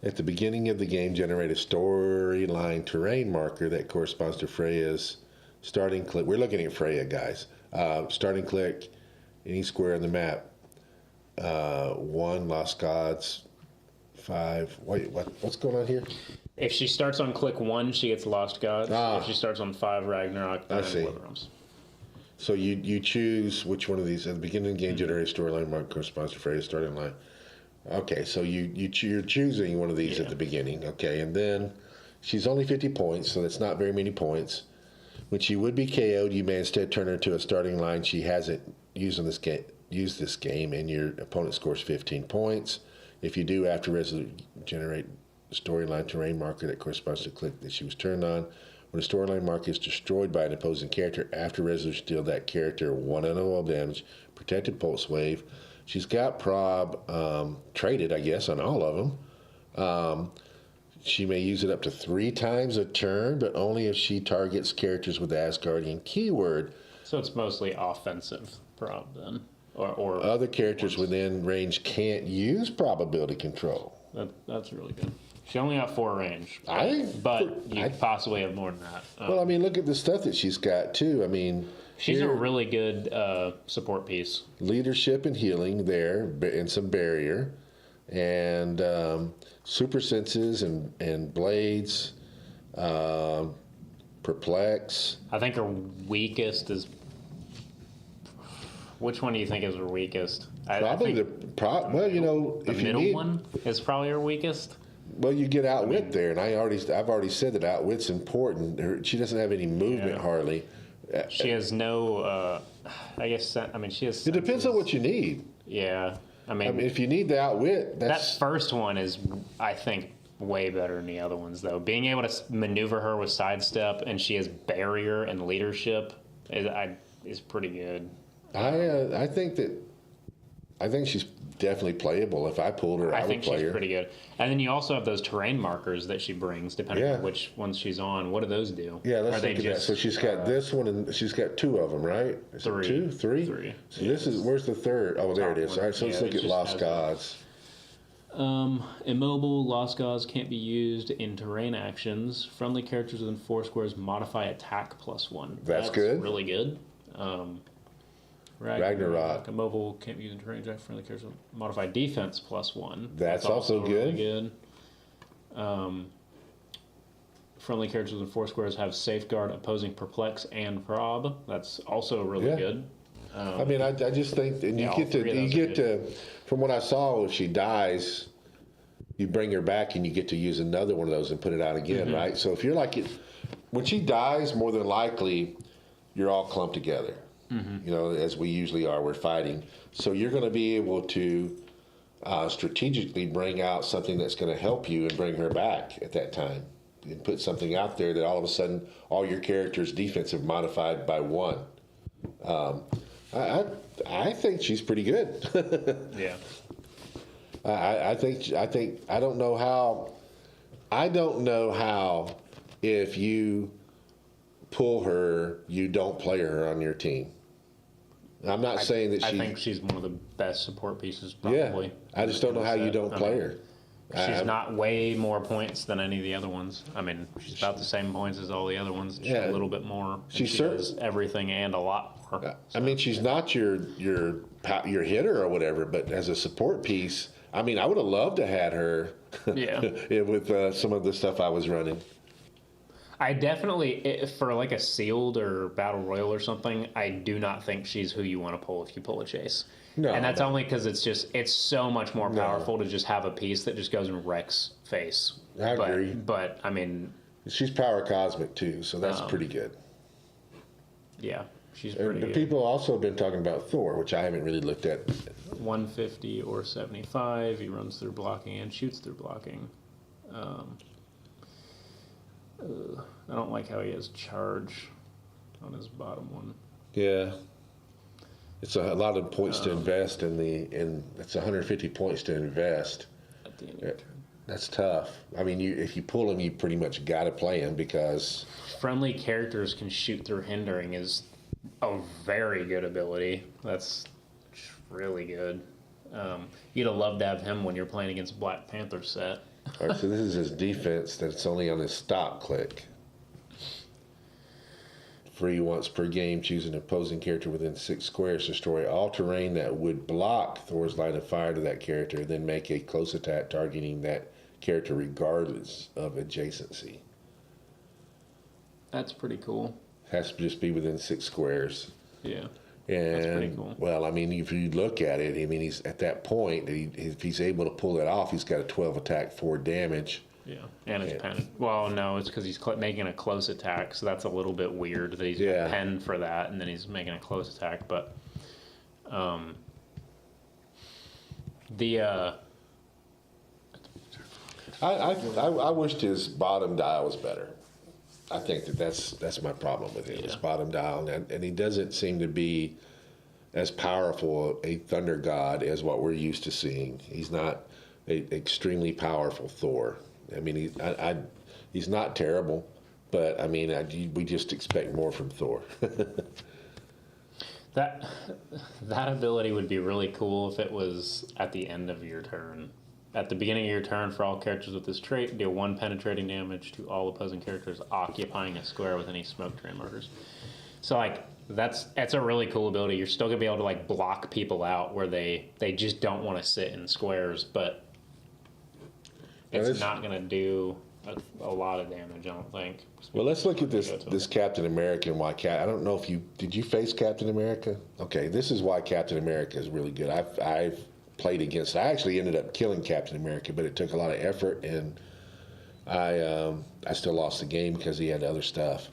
At the beginning of the game, generate a storyline terrain marker that corresponds to Freya's starting click. We're looking at Freya, guys. Starting click, any square on the map. 1, Lost Gods. 5. Wait, what's going on here? If she starts on click 1, she gets Lost Gods. If she starts on 5, Ragnarok, then Living. So you choose which one of these. At the beginning of the game, generate a storyline marker corresponds to Freya's starting line. Okay, so you're choosing one of these at the beginning. Okay, and then she's only 50 points, so that's not very many points. When she would be KO'd, you may instead turn her to a starting line she hasn't used this game, and your opponent scores 15 points. If you do, after generate a storyline terrain marker that corresponds to the click that she was turned on. When a storyline marker is destroyed by an opposing character, after resolution, deal that character 1 NOL damage, protected pulse wave. She's got prob traded, I guess, on all of them. She may use it up to 3 times a turn, but only if she targets characters with the Asgardian keyword. So it's mostly offensive prob then, or other characters within range can't use probability control. That's really good. She only got 4 range, but you possibly have more than that. Well, I mean, look at the stuff that she's got too. I mean, she's a really good support piece. Leadership and healing there, and some barrier, and super senses and blades, perplex. I think her weakest is. Which one do you think is her weakest? Probably well, you know, the middle one is probably her weakest. Well, you get outwit there, and I've already said that outwit's important. She doesn't have any movement hardly. She has no. I guess. I mean, she has. It depends on what you need. Yeah, I mean, if you need the outwit, that first one is, I think, way better than the other ones. Though being able to maneuver her with sidestep, and she has barrier and leadership, is pretty good. I think she's definitely playable. If I pulled her, I would play her. I think she's pretty good. And then you also have those terrain markers that she brings, depending on which ones she's on. What do those do? Yeah, let's look at that. So she's got this one, and she's got 2 of them, right? Is 3. It 2? 3? 3. So this is, where's the third? Oh, there it is. All right, so let's look at Lost Gods. Immobile, Lost Gods can't be used in terrain actions. Friendly characters within 4 squares modify attack +1. That's good. Really good. Ragnarok. Immobile can't be used in terrain actions. Friendly characters modify defense +1. That's also good. Really good. Friendly characters within 4 squares have safeguard, opposing perplex, and prob. That's also really good. I mean, I just think, and you get to, from what I saw, if she dies, you bring her back and you get to use another one of those and put it out again, right? So if you're like, when she dies, more than likely, you're all clumped together. You know, as we usually are, we're fighting. So you're going to be able to strategically bring out something that's going to help you and bring her back at that time. And put something out there that all of a sudden, all your characters' defensive modified by 1. I think she's pretty good. Yeah. I don't know how if you pull her, you don't play her on your team. I'm not saying that I think she's one of the best support pieces, probably. Yeah, I just don't know how you don't play her. She's not way more points than any of the other ones. I mean, she's about the same points as all the other ones. She's a little bit more. She does everything and a lot more. So. I mean, she's not your hitter or whatever, but as a support piece, I mean, I would have loved to had her. With some of the stuff I was running. I definitely, for like a sealed or battle royal or something, I do not think she's who you want to pull if you pull a chase. No, and that's only because it's so much more powerful to just have a piece that just goes and wrecks face. I agree. But I mean, she's power cosmic too, so that's pretty good. Yeah. She's pretty good. People also have been talking about Thor, which I haven't really looked at. 150 or 75. He runs through blocking and shoots through blocking. I don't like how he has charge on his bottom one. Yeah. It's a lot of points to invest it's 150 points to invest. At the end of your turn. That's tough. I mean, if you pull him, you pretty much got to play him because friendly characters can shoot through hindering is a very good ability. That's really good. You'd have loved to have him when you're playing against Black Panther set. All right, so this is his defense that's only on his stop click. Free once per game, choose an opposing character within 6 squares. Destroy all terrain that would block Thor's line of fire to that character, then make a close attack targeting that character regardless of adjacency. That's pretty cool. Has to just be within 6 squares. Yeah. And, that's pretty cool. Well, I mean, if you look at it, I mean, he's at that point, if he's able to pull it off, he's got a 12 attack, 4 damage. Yeah, and it's pen. Well, no, it's because he's making a close attack, so that's a little bit weird that he's pen for that, and then he's making a close attack. But I wished his bottom dial was better. I think that's my problem with him. His bottom dial, and he doesn't seem to be as powerful a thunder god as what we're used to seeing. He's not an extremely powerful Thor. I mean, he's not terrible, but I mean, we just expect more from Thor. That ability would be really cool if it was at the end of your turn. At the beginning of your turn, for all characters with this trait, deal 1 penetrating damage to all opposing characters occupying a square with any smoke train markers. So, like, that's a really cool ability. You're still going to be able to, like, block people out where they just don't want to sit in squares, but it's not going to do a lot of damage, I don't think. Well, let's look at this Captain America and why I don't know if did you face Captain America? Okay, this is why Captain America is really good. I've played against. I actually ended up killing Captain America, but it took a lot of effort, and I still lost the game because he had other stuff.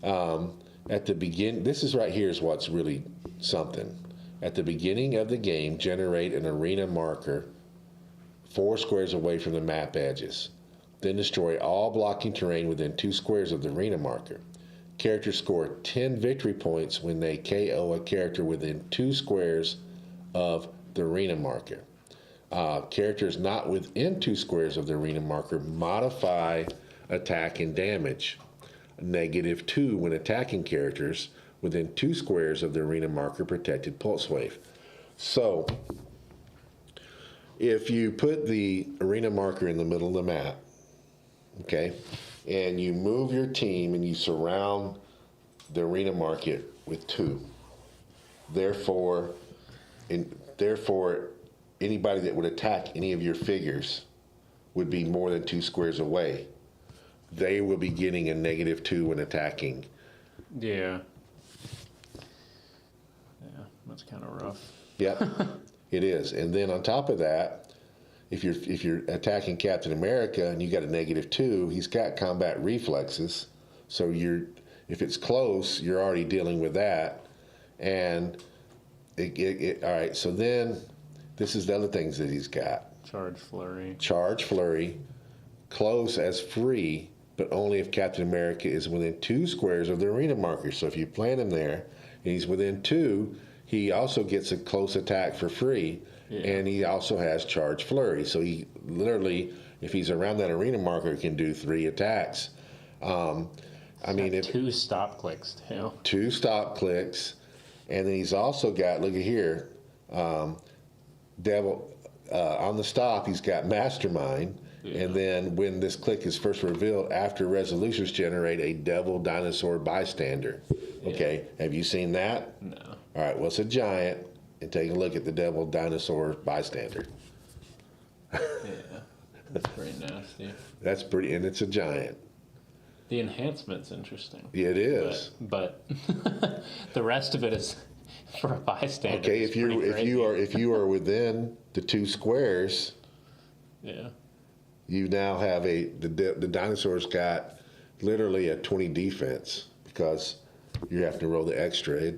At the begin, this is right here is what's really something. At the beginning of the game, generate an arena marker 4 squares away from the map edges. Then destroy all blocking terrain within 2 squares of the arena marker. Characters score 10 victory points when they KO a character within 2 squares of the arena marker. Characters not within 2 squares of the arena marker modify attack and damage. -2 when attacking characters within 2 squares of the arena marker protected pulse wave. So, if you put the arena marker in the middle of the map, okay, and you move your team and you surround the arena market with 2, therefore anybody that would attack any of your figures would be more than 2 squares away. They will be getting a -2 when attacking. Yeah. Yeah, that's kind of rough. Yep, it is. And then on top of that, if you're attacking Captain America and you got a -2, he's got combat reflexes. So if it's close, you're already dealing with that. And all right, so then this is the other things that he's got. Charge flurry. Close as free, but only if Captain America is within 2 squares of the arena marker. So if you plant him there and he's within 2, he also gets a close attack for free. Yeah. And he also has charge flurry. So he literally, if he's around that arena marker, can do 3 attacks. I mean, 2 stop clicks too. 2 stop clicks. And then he's also got, look at here, Devil, on the stop, he's got Mastermind. Yeah. And then when this click is first revealed, after resolutions generate a Devil Dinosaur Bystander. Okay, have you seen that? No. All right, well, it's a giant. And take a look at the Devil Dinosaur Bystander. Yeah, that's pretty nasty. That's pretty, and it's a giant. The enhancement's interesting. Yeah, it is. But the rest of it is for a bystander. Okay, if you are within the 2 squares, yeah, you now have the dinosaur's got literally a 20 defense because you're having to roll the extra.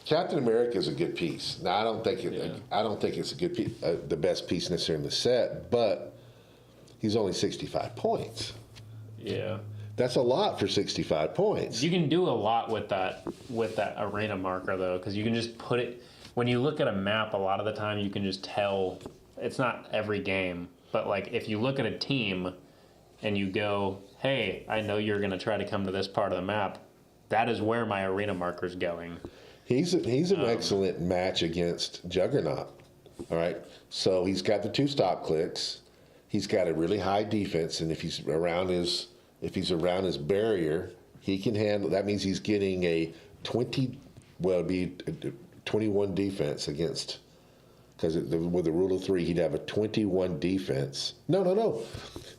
Captain America is a good piece. Now I don't think it's a good piece, the best piece necessarily in the set, but he's only 65 points. Yeah. That's a lot for 65 points. You can do a lot with that arena marker though, because you can just put it. When you look at a map, a lot of the time you can just tell. It's not every game, but like if you look at a team, and you go, "Hey, I know you're going to try to come to this part of the map. That is where my arena marker's going." He's an excellent match against Juggernaut. All right, so he's got the 2 stop clicks. He's got a really high defense, and if he's around his barrier, he can handle. That means he's getting a 21 defense against. Because with the rule of 3, he'd have a 21 defense. No,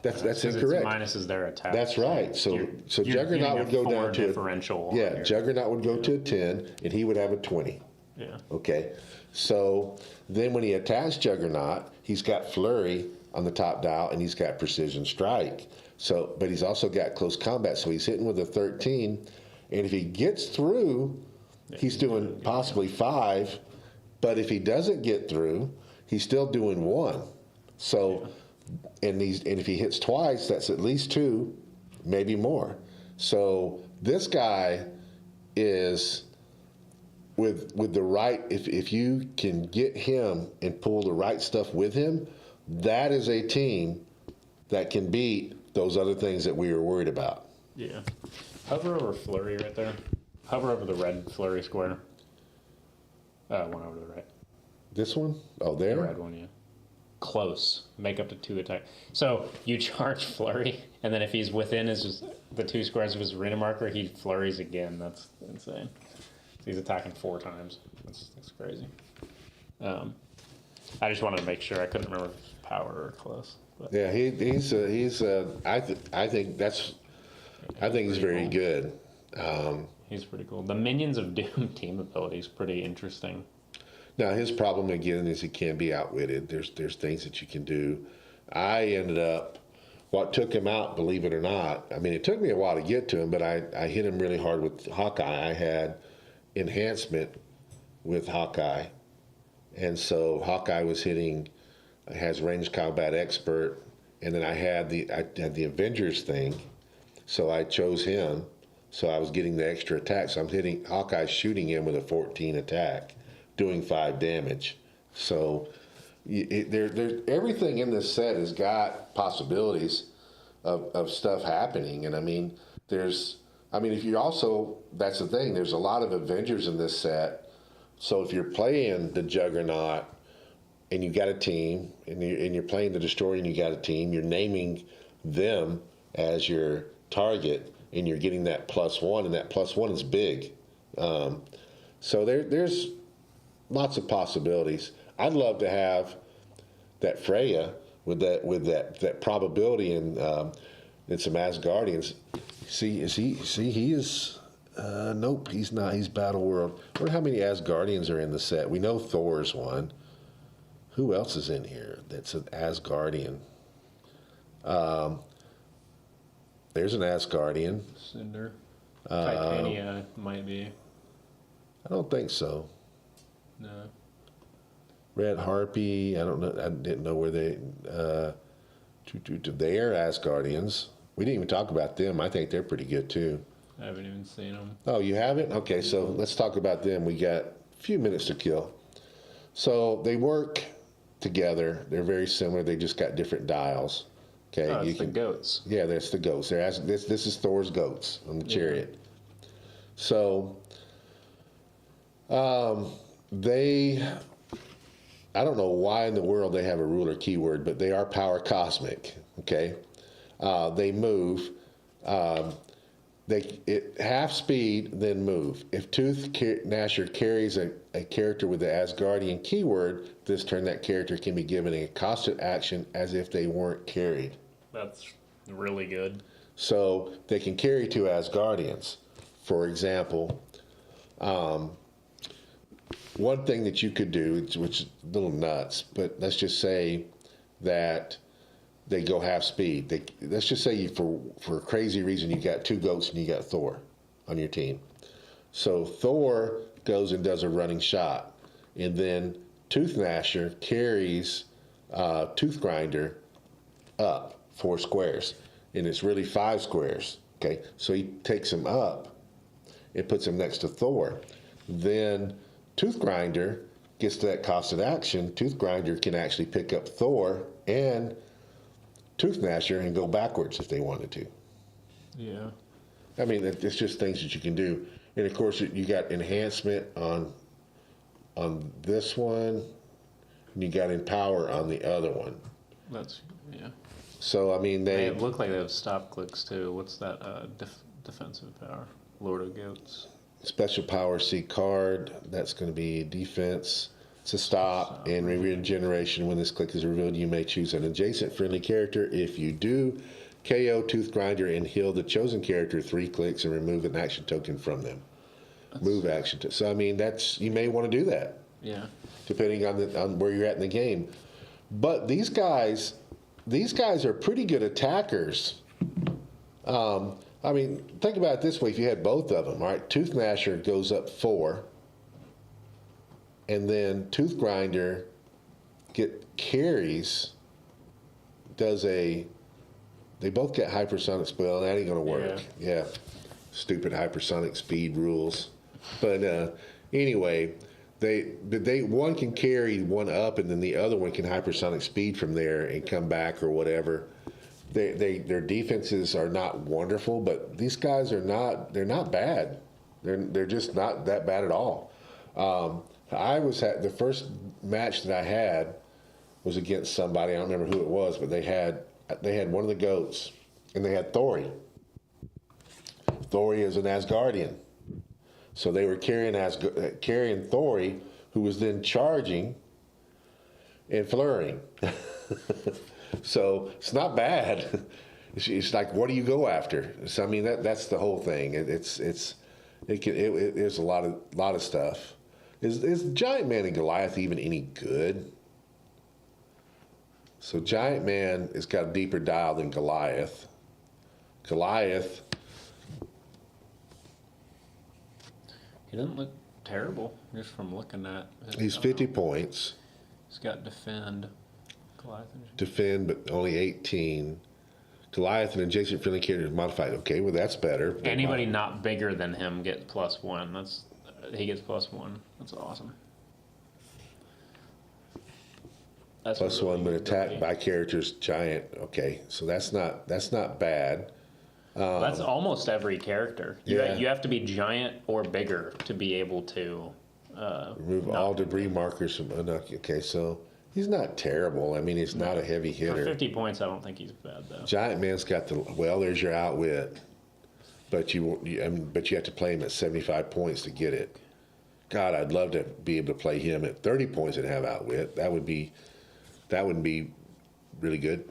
that's incorrect. Minuses their attack. That's right. So Juggernaut would go down to differential. Juggernaut would go to a 10, and he would have a 20. Yeah. Okay. So then when he attacks Juggernaut, he's got Flurry on the top dial, and he's got Precision Strike. So, but he's also got Close Combat. So he's hitting with a 13, and if he gets through, he's doing possibly 5. But if he doesn't get through, he's still doing 1. So, and if he hits twice, that's at least 2, maybe more. So this guy is with the right. If you can get him and pull the right stuff with him, that is a team that can beat those other things that we were worried about. Yeah. Hover over Flurry right there. Hover over the red Flurry square. One over to the right. This one? Oh, there? The red one, yeah. Close. Make up to 2 attack. So you charge Flurry, and then if he's within the 2 squares of his arena marker, he flurries again. That's insane. So he's attacking 4 times. That's crazy. I just wanted to make sure. I couldn't remember if it was power or close. But. Yeah, I think he's very good. He's pretty cool. The Minions of Doom team ability is pretty interesting. Now, his problem, again, is he can be outwitted. There's things that you can do. I ended up, what took him out, believe it or not, I mean, it took me a while to get to him, but I hit him really hard with Hawkeye. I had enhancement with Hawkeye. And so Hawkeye has ranged combat expert, and then I had the Avengers thing, so I chose him. So I was getting the extra attack. So I'm hitting Hawkeye, shooting him with a 14 attack, doing 5 damage. So everything in this set has got possibilities of stuff happening. And I mean, if you also, that's the thing, there's a lot of Avengers in this set. So if you're playing the Juggernaut and you got a team, and you're playing the Destroyer and you got a team, you're naming them as your target, and you're getting that +1, and that +1 is big. So there's lots of possibilities. I'd love to have that Freya with that probability and some Asgardians. He is. Nope, he's not. He's Battle World. I wonder how many Asgardians are in the set. We know Thor's one. Who else is in here that's an Asgardian? There's an Asgardian. Cinder. Titania might be. I don't think so. No. Red Harpy. I don't know. I didn't know where they. They are Asgardians. We didn't even talk about them. I think they're pretty good too. I haven't even seen them. Oh, you haven't? Okay, so let's talk about them. We got a few minutes to kill. So they work together. They're very similar. They just got different dials. Okay, oh, it's the goats. Yeah, that's the goats. This is Thor's goats on the chariot. So they, I don't know why in the world they have a ruler keyword, but they are power cosmic. Okay, they move. Half speed, then move. If Tooth Gnasher carries a character with the Asgardian keyword, this turn that character can be given a constant action as if they weren't carried. That's really good. So they can carry 2 Asgardians. For example, one thing that you could do, which is a little nuts, but let's just say that they go half speed. Let's just say for a crazy reason you got 2 goats and you got Thor on your team. So Thor goes and does a running shot, and then Tooth Gnasher carries Tooth Grinder up 4 squares, and it's really 5 squares. Okay, so he takes him up and puts him next to Thor. Then Tooth Grinder gets to that cost of action. Tooth Grinder can actually pick up Thor and Tooth Gnasher and go backwards if they wanted to. Yeah. I mean, it's just things that you can do. And of course, you got enhancement on this one, and you got empower on the other one. That's, yeah. So I mean, They look like they have stop clicks too. What's that? Defensive power. Lord of Goats. Special power C card. That's going to be defense. It's a stop and regeneration. When this click is revealed, you may choose an adjacent friendly character. If you do, KO Tooth Grinder and heal the chosen character 3 clicks and remove an action token from them. Move action. So I mean, you may want to do that. Yeah. Depending on where you're at in the game. But these guys are pretty good attackers. I mean, think about it this way: if you had both of them, all right, Tooth Gnasher goes up 4, and then Tooth Grinder carries. They both get hypersonic spell, and that ain't gonna work. Yeah. Stupid hypersonic speed rules. But anyway, one can carry one up, and then the other one can hypersonic speed from there and come back or whatever. Their defenses are not wonderful, but these guys they're not bad. They're just not that bad at all. I was at the first match that I had was against somebody. I don't remember who it was, but they had one of the goats, and they had Thori. Thori is an Asgardian, so they were carrying Thori, who was then charging and flurrying. So it's not bad. It's like, what do you go after? So I mean, that's the whole thing. It's a lot of stuff. Is Giant Man and Goliath even any good? So Giant Man has got a deeper dial than Goliath. Goliath. He doesn't look terrible just from looking at. He's 50 points. He's got defend. Defend, but only 18. Goliath and adjacent friendly characters modified. Okay, well that's better. Anybody not bigger than him get +1. He gets +1. That's awesome. That's +1 when attacked by characters giant. Okay, so that's not bad. That's almost every character. You have to be giant or bigger to be able to remove all debris markers from. Okay, so. He's not terrible. I mean, he's not a heavy hitter. For 50 points, I don't think he's bad, though. Giant Man's got there's your outwit. But you have to play him at 75 points to get it. God, I'd love to be able to play him at 30 points and have outwit. That wouldn't be really good.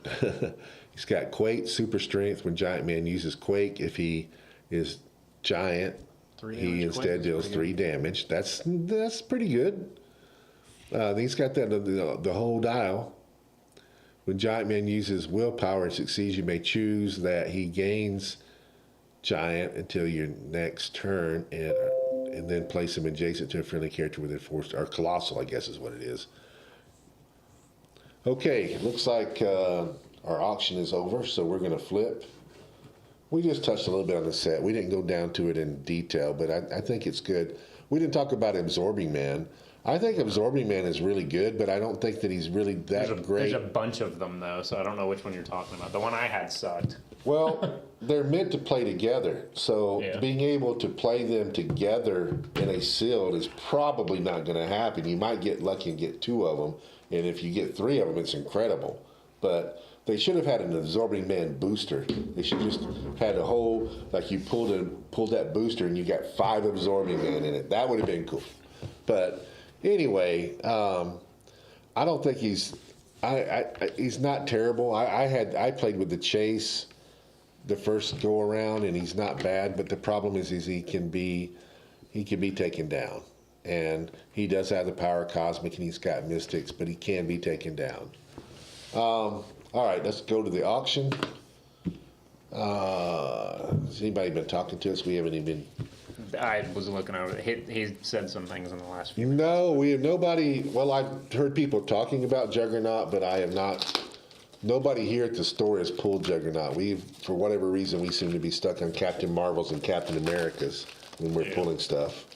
He's got Quake, super strength. When Giant Man uses Quake, if he is giant, he instead deals 3 damage. That's pretty good. He's got that the whole dial. When Giant Man uses willpower and succeeds, you may choose that he gains giant until your next turn, and then place him adjacent to a friendly character within 4 or colossal, I guess is what it is. Okay, looks like our auction is over, so we're going to flip. We just touched a little bit on the set. We didn't go down to it in detail, but I think it's good. We didn't talk about Absorbing Man. I think Absorbing Man is really good, but I don't think that he's really great. There's a bunch of them, though, so I don't know which one you're talking about. The one I had sucked. Well, they're meant to play together, so being able to play them together in a sealed is probably not going to happen. You might get lucky and get 2 of them, and if you get 3 of them, it's incredible. But they should have had an Absorbing Man booster. They should just had a whole, like you pulled that booster and you got 5 Absorbing Man in it. That would have been cool. But anyway, I don't think he's not terrible. I played with the Chase the first go around, and he's not bad. But the problem is he can be taken down, and he does have the power of Cosmic, and he's got Mystics, but he can be taken down. All right, let's go to the auction. Has anybody been talking to us? We haven't even. I was looking over it. He said some things in the last few. No, we have nobody. Well, I've heard people talking about Juggernaut, but I have not. Nobody here at the store has pulled Juggernaut. For whatever reason, we seem to be stuck on Captain Marvels and Captain Americas when we're pulling stuff.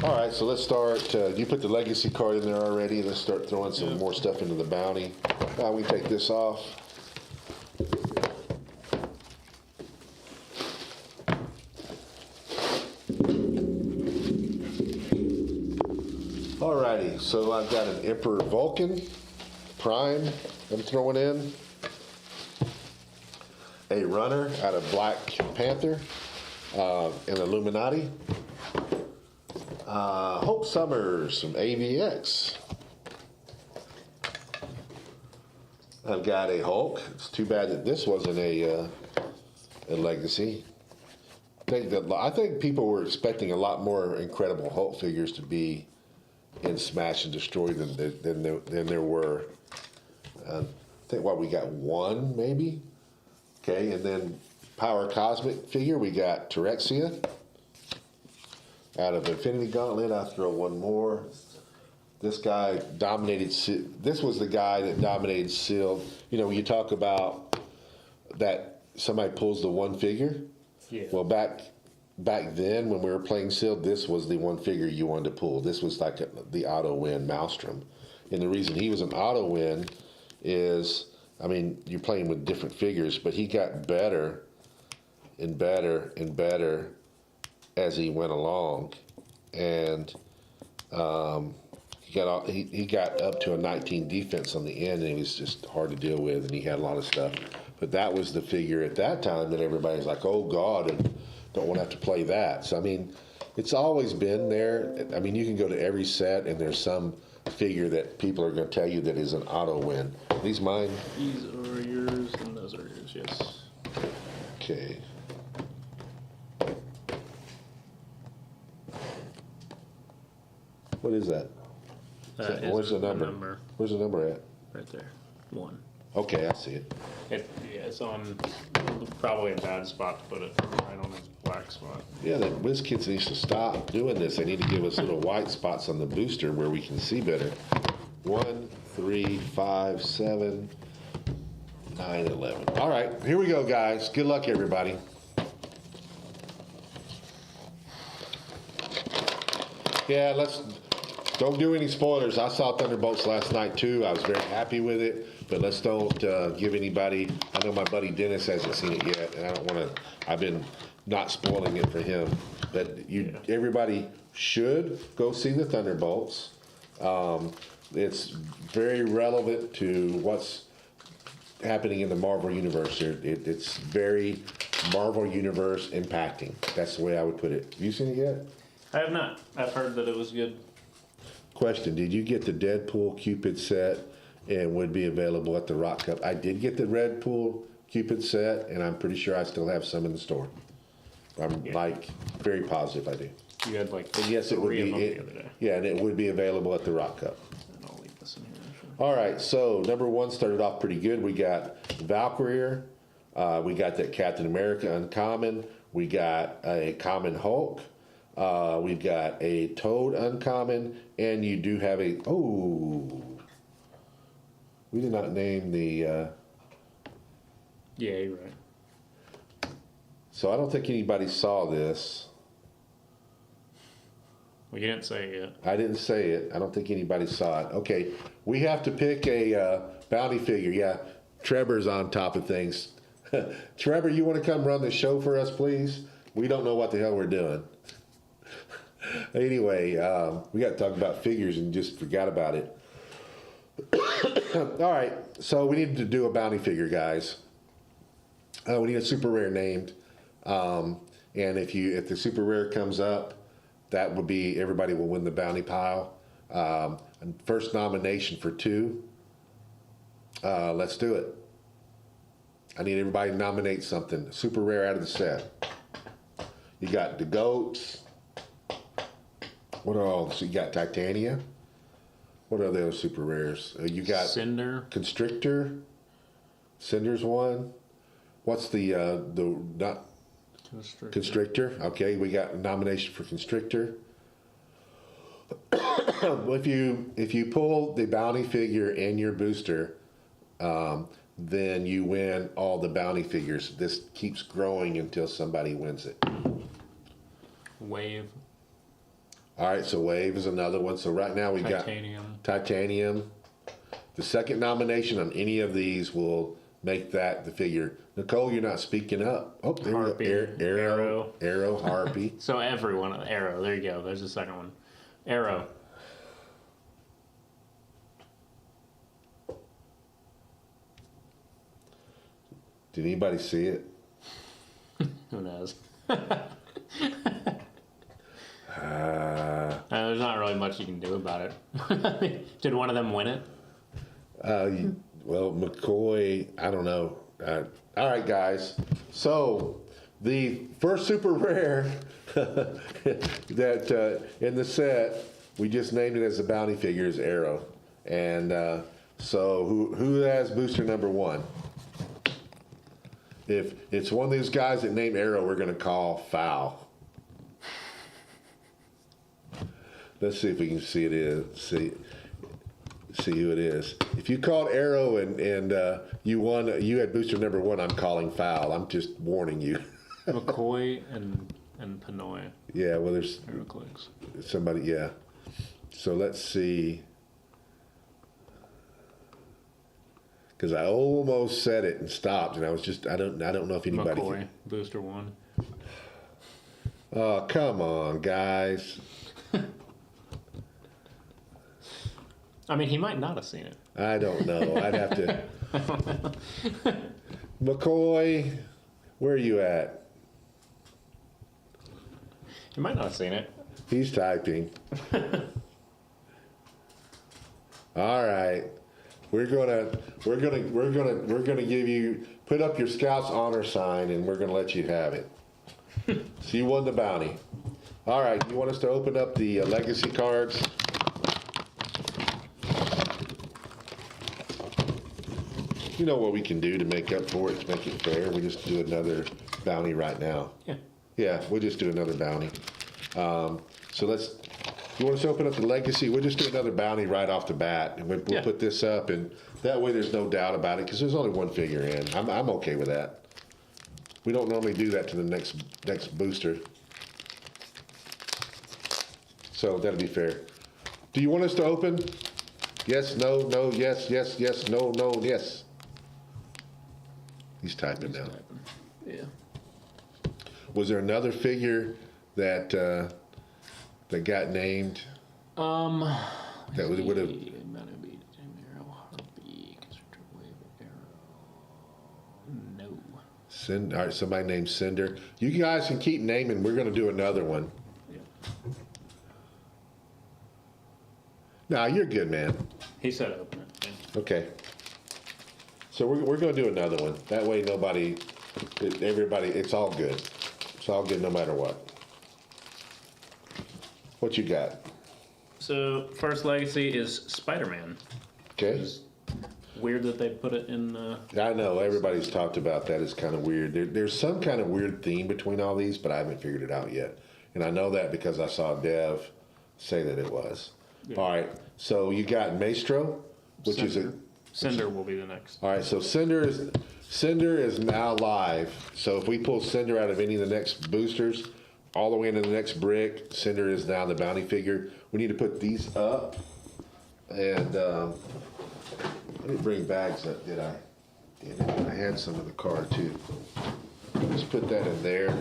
All right, so let's start. You put the legacy card in there already. Let's start throwing some more stuff into the bounty. We take this off. Alrighty, so I've got an Emperor Vulcan Prime I'm throwing in. A Runner out of Black Panther, an Illuminati. Hope Summers from AVX. I've got a Hulk. It's too bad that this wasn't a legacy. I think people were expecting a lot more Incredible Hulk figures to be in Smash and Destroy than there were. I think we got one maybe. Okay, and then Power Cosmic figure, we got Terexia. Out of Infinity Gauntlet, I'll throw one more. This guy dominated. This was the guy that dominated Sealed. You know, when you talk about that somebody pulls the one figure. Yeah. Well, back then when we were playing Sealed, this was the one figure you wanted to pull. This was like the auto win Maelstrom, and the reason he was an auto win is, I mean, you're playing with different figures, but he got better and better and better as he went along, and he got up to a 19 defense on the end, and he was just hard to deal with, and he had a lot of stuff. But that was the figure at that time that everybody's like, oh God, and don't want to have to play that. So I mean, it's always been there. I mean, you can go to every set, and there's some figure that people are going to tell you that is an auto win. Are these mine? These are yours, and those are yours. Yes. Okay. What is that? Where's the number? Where's the number at? Right there. 1. Okay, I see it. It's on probably a bad spot to put it. Right on a black spot. Yeah, the WizKids needs to stop doing this. They need to give us little white spots on the booster where we can see better. 1, 3, 5, 7, 9, 11. All right, here we go, guys. Good luck, everybody. Yeah, don't do any spoilers. I saw Thunderbolts last night too. I was very happy with it, but let's don't give anybody. I know my buddy Dennis hasn't seen it yet, and I don't want to. I've been not spoiling it for him, but everybody should go see the Thunderbolts. It's very relevant to what's happening in the Marvel universe. It's very Marvel universe impacting. That's the way I would put it. Have you seen it yet? I have not. I've heard that it was good. Question: did you get the Deadpool Cupid set and would be available at the Rock Cup? I did get the Deadpool Cupid set, and I'm pretty sure I still have some in the store. I'm very positive I do. You had like and yes, it would be. the other day. Yeah, and it would be available at the Rock Cup. And I'll leave this in here. All right, so number 1 started off pretty good. We got Valkyrie, we got that Captain America Uncommon, we got a Common Hulk. We've got a Toad Uncommon, and you do have we did not name the... Yeah, you're right. So I don't think anybody saw this. Well, you didn't say it yet. I didn't say it. I don't think anybody saw it. Okay, we have to pick a bounty figure. Yeah, Trevor's on top of things. Trevor, you want to come run the show for us, please? We don't know what the hell we're doing. Anyway, we got to talk about figures and just forgot about it. All right, so we need to do a bounty figure, guys. We need a super rare named, and if the super rare comes up, that would be everybody will win the bounty pile. First nomination for 2. Let's do it. I need everybody to nominate something super rare out of the set. You got the goats. What else? You got Titania. What are the other super rares? You got Cinder. Constrictor. Cinder's one. What's the not Constrictor? Okay, we got a nomination for Constrictor. if you pull the bounty figure in your booster, then you win all the bounty figures. This keeps growing until somebody wins it. Wave. All right, so Wave is another one. So right now we got Titanium. The second nomination on any of these will make that the figure. Nicole, you're not speaking up. Oh, there Harpy, you go. Arrow, Harpy. So everyone, Arrow. There you go. There's the second one. Arrow. Did anybody see it? Who knows? There's not really much you can do about it. Did one of them win it? Well, McCoy, I don't know. All right, guys. So the first super rare that in the set, we just named it as a bounty figure, is Arrow. And so who has booster number 1? If it's one of these guys that name Arrow, we're going to call foul. Let's see if we can see it is. See who it is. If you called Arrow and you won, you had booster number 1, I'm calling foul. I'm just warning you. McCoy and Pinoy. Yeah, well, there's Heraclix. Somebody. Yeah. So let's see. Because I almost said it and stopped, and I was just I don't know if anybody. McCoy, booster 1. Oh, come on, guys. I mean, he might not have seen it. I don't know. I'd have to. McCoy, where are you at? He might not have seen it. He's typing. All right. We're gonna give you, put up your Scout's honor sign, and we're gonna let you have it. So you won the bounty. All right. You want us to open up the legacy cards? You know what we can do to make up for it, to make it fair? We just do another bounty right now. Yeah. Yeah, we'll just do another bounty. So you want us to open up the legacy? We'll just do another bounty right off the bat, and we'll put this up, and that way there's no doubt about it, because there's only one figure in. I'm okay with that. We don't normally do that to the next booster. So that'll be fair. Do you want us to open? Yes, no, no, yes, yes, yes, no, no, yes. He's typing now. Yeah. Was there another figure that that got named? That would have. No. All right, somebody named Cinder. You guys can keep naming. We're going to do another one. Yeah. Nah, you're good, man. He said open it. Yeah. Okay. So we're going to do another one. That way everybody, it's all good. It's all good no matter what. What you got? So first legacy is Spider-Man. Okay. It's weird that they put it in. I know everybody's talked about that. It's kind of weird. There's some kind of weird theme between all these, but I haven't figured it out yet. And I know that because I saw Dev say that it was. Yeah. All right. So you got Maestro, which Cinder. is a. Cinder will be the next. All right. So Cinder is now live. So if we pull Cinder out of any of the next boosters, all the way into the next brick, Cinder is now the bounty figure. We need to put these up. And let me bring bags up. Did I? I had some in the car too. Let's put that in there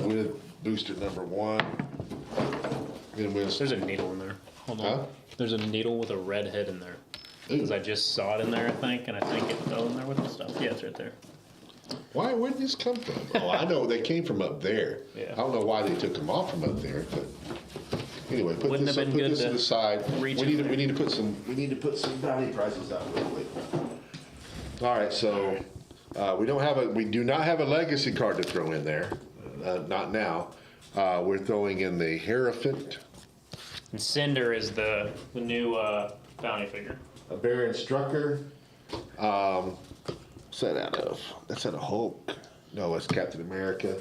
with booster number 1. Then There's a needle in there. Hold on. Huh? There's a needle with a red head in there. Because I just saw it in there, I think, and I think it fell in there with the stuff. Yeah, it's right there. Where'd this come from? Oh, I know. They came from up there. Yeah. I don't know why they took them off from up there, but anyway, put Wouldn't this have been good to the side. We reach in need to put some bounty prizes out real quick. All right, so we do not have a legacy card to throw in there. Not now. We're throwing in the Hierophant. And Cinder is the new bounty figure. A Baron Strucker. What's that out of? That's out of Hulk. No, it's Captain America.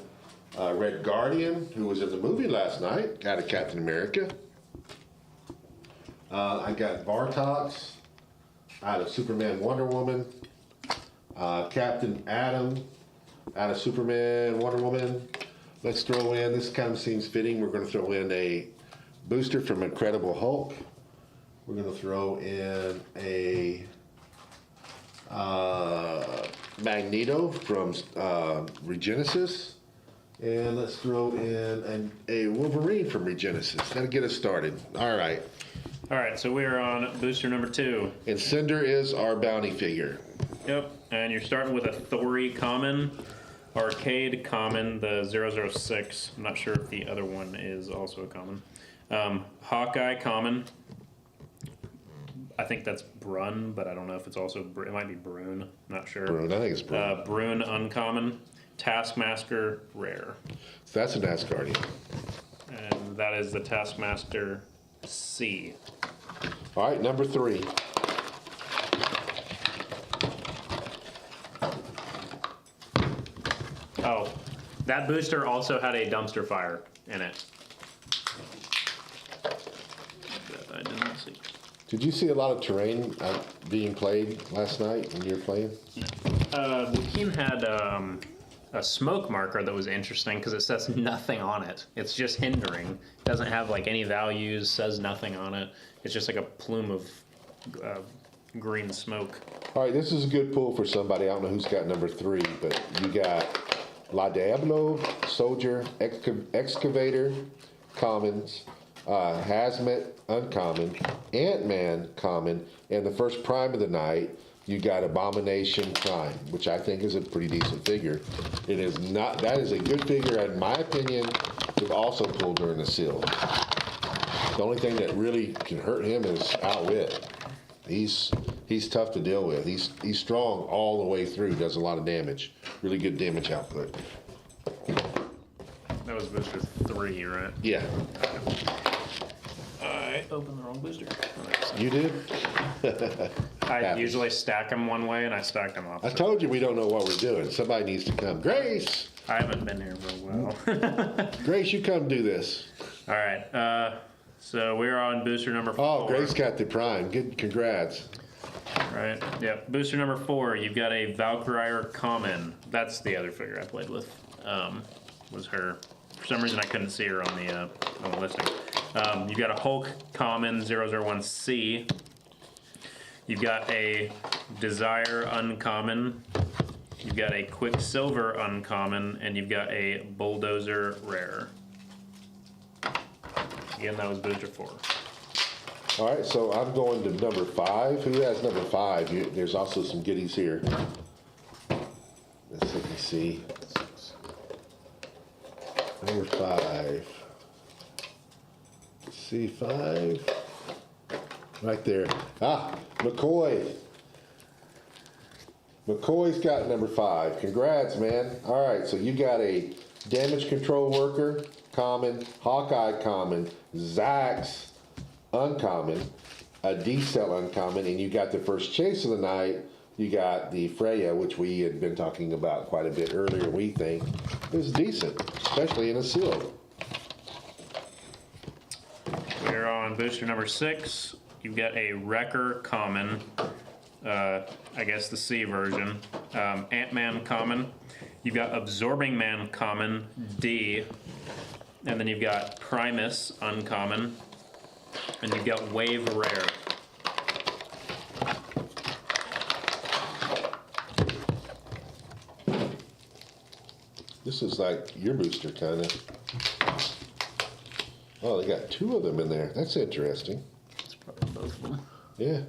Red Guardian, who was in the movie last night, got a Captain America. I got Bartox out of Superman Wonder Woman. Captain Atom out of Superman Wonder Woman. Let's throw in, this kind of seems fitting, we're going to throw in a booster from Incredible Hulk. We're going to throw in a Magneto from Regenesis. And let's throw in a Wolverine from Regenesis. That'll get us started. All right. All right, so we're on booster number 2. And Cinder is our bounty figure. Yep, and you're starting with a Thori common, Arcade common, the 006. I'm not sure if the other one is also a common. Hawkeye common. I think that's Brun, but I don't know if it's also, it might be Brune. Not sure. Brune, I think it's Brune. Brune uncommon. Taskmaster rare. So that's an Asgardian. And that is the Taskmaster C. All right, number 3. Oh, that booster also had a dumpster fire in it. That I didn't see. Did you see a lot of terrain being played last night when you were playing? The team had a smoke marker that was interesting because it says nothing on it. It's just hindering. It doesn't have like any values, says nothing on it. It's just like a plume of green smoke. All right, this is a good pull for somebody. I don't know who's got number 3, but you got La Diablo, Soldier, Excavator, Commons, Hazmat, Uncommon, Ant-Man, Common, and the first Prime of the night, you got Abomination Prime, which I think is a pretty decent figure. It is not, that is a good figure, in my opinion, to also pull during the seal. The only thing that really can hurt him is outwit. He's tough to deal with. He's strong all the way through, does a lot of damage. Really good damage output. That was booster 3, right? Yeah. I opened the wrong booster. You did? I usually stack them one way, and I stacked them off. I told you we don't know what we're doing. Somebody needs to come. Grace! I haven't been here for a while. Grace, you come do this. All right. So we're on booster number 4. Oh, Grace got the prime. Good, congrats. Right. Yep. Booster number 4. You've got a Valkyrie common. That's the other figure I played with. Was her. For some reason, I couldn't see her on the listing. You've got a Hulk common 001C. You've got a Desire uncommon. You've got a Quicksilver uncommon, and you've got a Bulldozer rare. Again, that was booster 4. All right, so I'm going to number 5. Who has number 5? There's also some goodies here. Let's see. Number 5. C5. Right there. Ah, McCoy. McCoy's got number 5. Congrats, man. All right, so you got a damage control worker, common, Hawkeye common, Zax uncommon, a D-Cell uncommon, and you got the first chase of the night. You got the Freya, which we had been talking about quite a bit earlier, we think. Is decent, especially in a seal. We're on booster number 6. You've got a Wrecker common, I guess the C version, Ant-Man common. You've got Absorbing Man common, D, and then you've got Primus uncommon, and you've got Wave rare. This is like your booster, kind of. Oh, they got 2 of them in there. That's interesting. That's probably both of them. Yeah.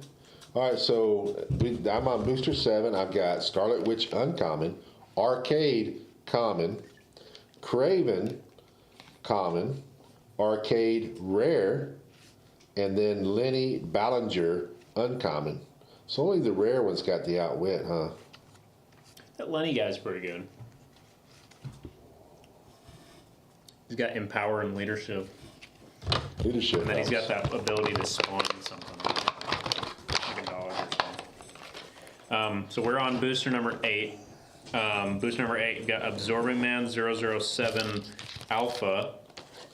All right, so I'm on booster 7. I've got Scarlet Witch uncommon, Arcade common, Craven common, Arcade rare, and then Lenny Ballinger uncommon. So only the rare ones got the outwit, huh? That Lenny guy's pretty good. He's got Empower and Leadership. Leadership. And then he's got that ability to spawn something like a dog or something. So we're on booster number 8. Booster number 8, you've got Absorbing Man 007 Alpha.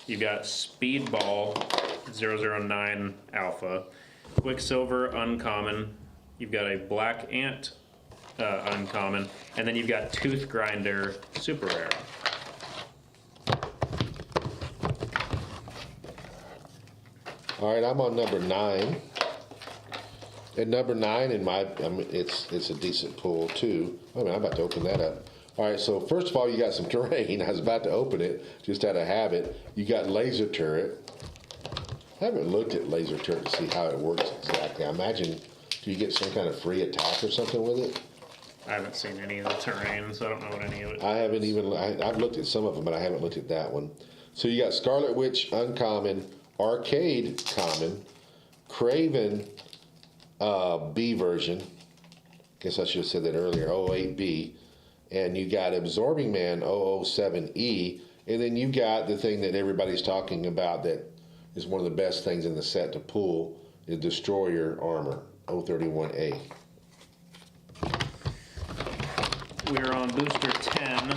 You've got Speedball 009 Alpha. Quicksilver Uncommon. You've got a Black Ant Uncommon. And then you've got Tooth Grinder Super Rare. All right, I'm on number 9. And number 9, it's a decent pull too. I mean, I'm about to open that up. All right, so first of all, you got some terrain. I was about to open it, just out of habit. You got Laser Turret. I haven't looked at Laser Turret to see how it works exactly. I imagine, do you get some kind of free attack or something with it? I haven't seen any of the terrain, so I don't know what any of it is. I haven't even, I've looked at some of them, but I haven't looked at that one. So you got Scarlet Witch Uncommon, Arcade Common, Craven B version. Guess I should have said that earlier, 08B. And you got Absorbing Man 007E. And then you got the thing that everybody's talking about that is one of the best things in the set to pull, the Destroyer Armor 031A. We're on booster 10.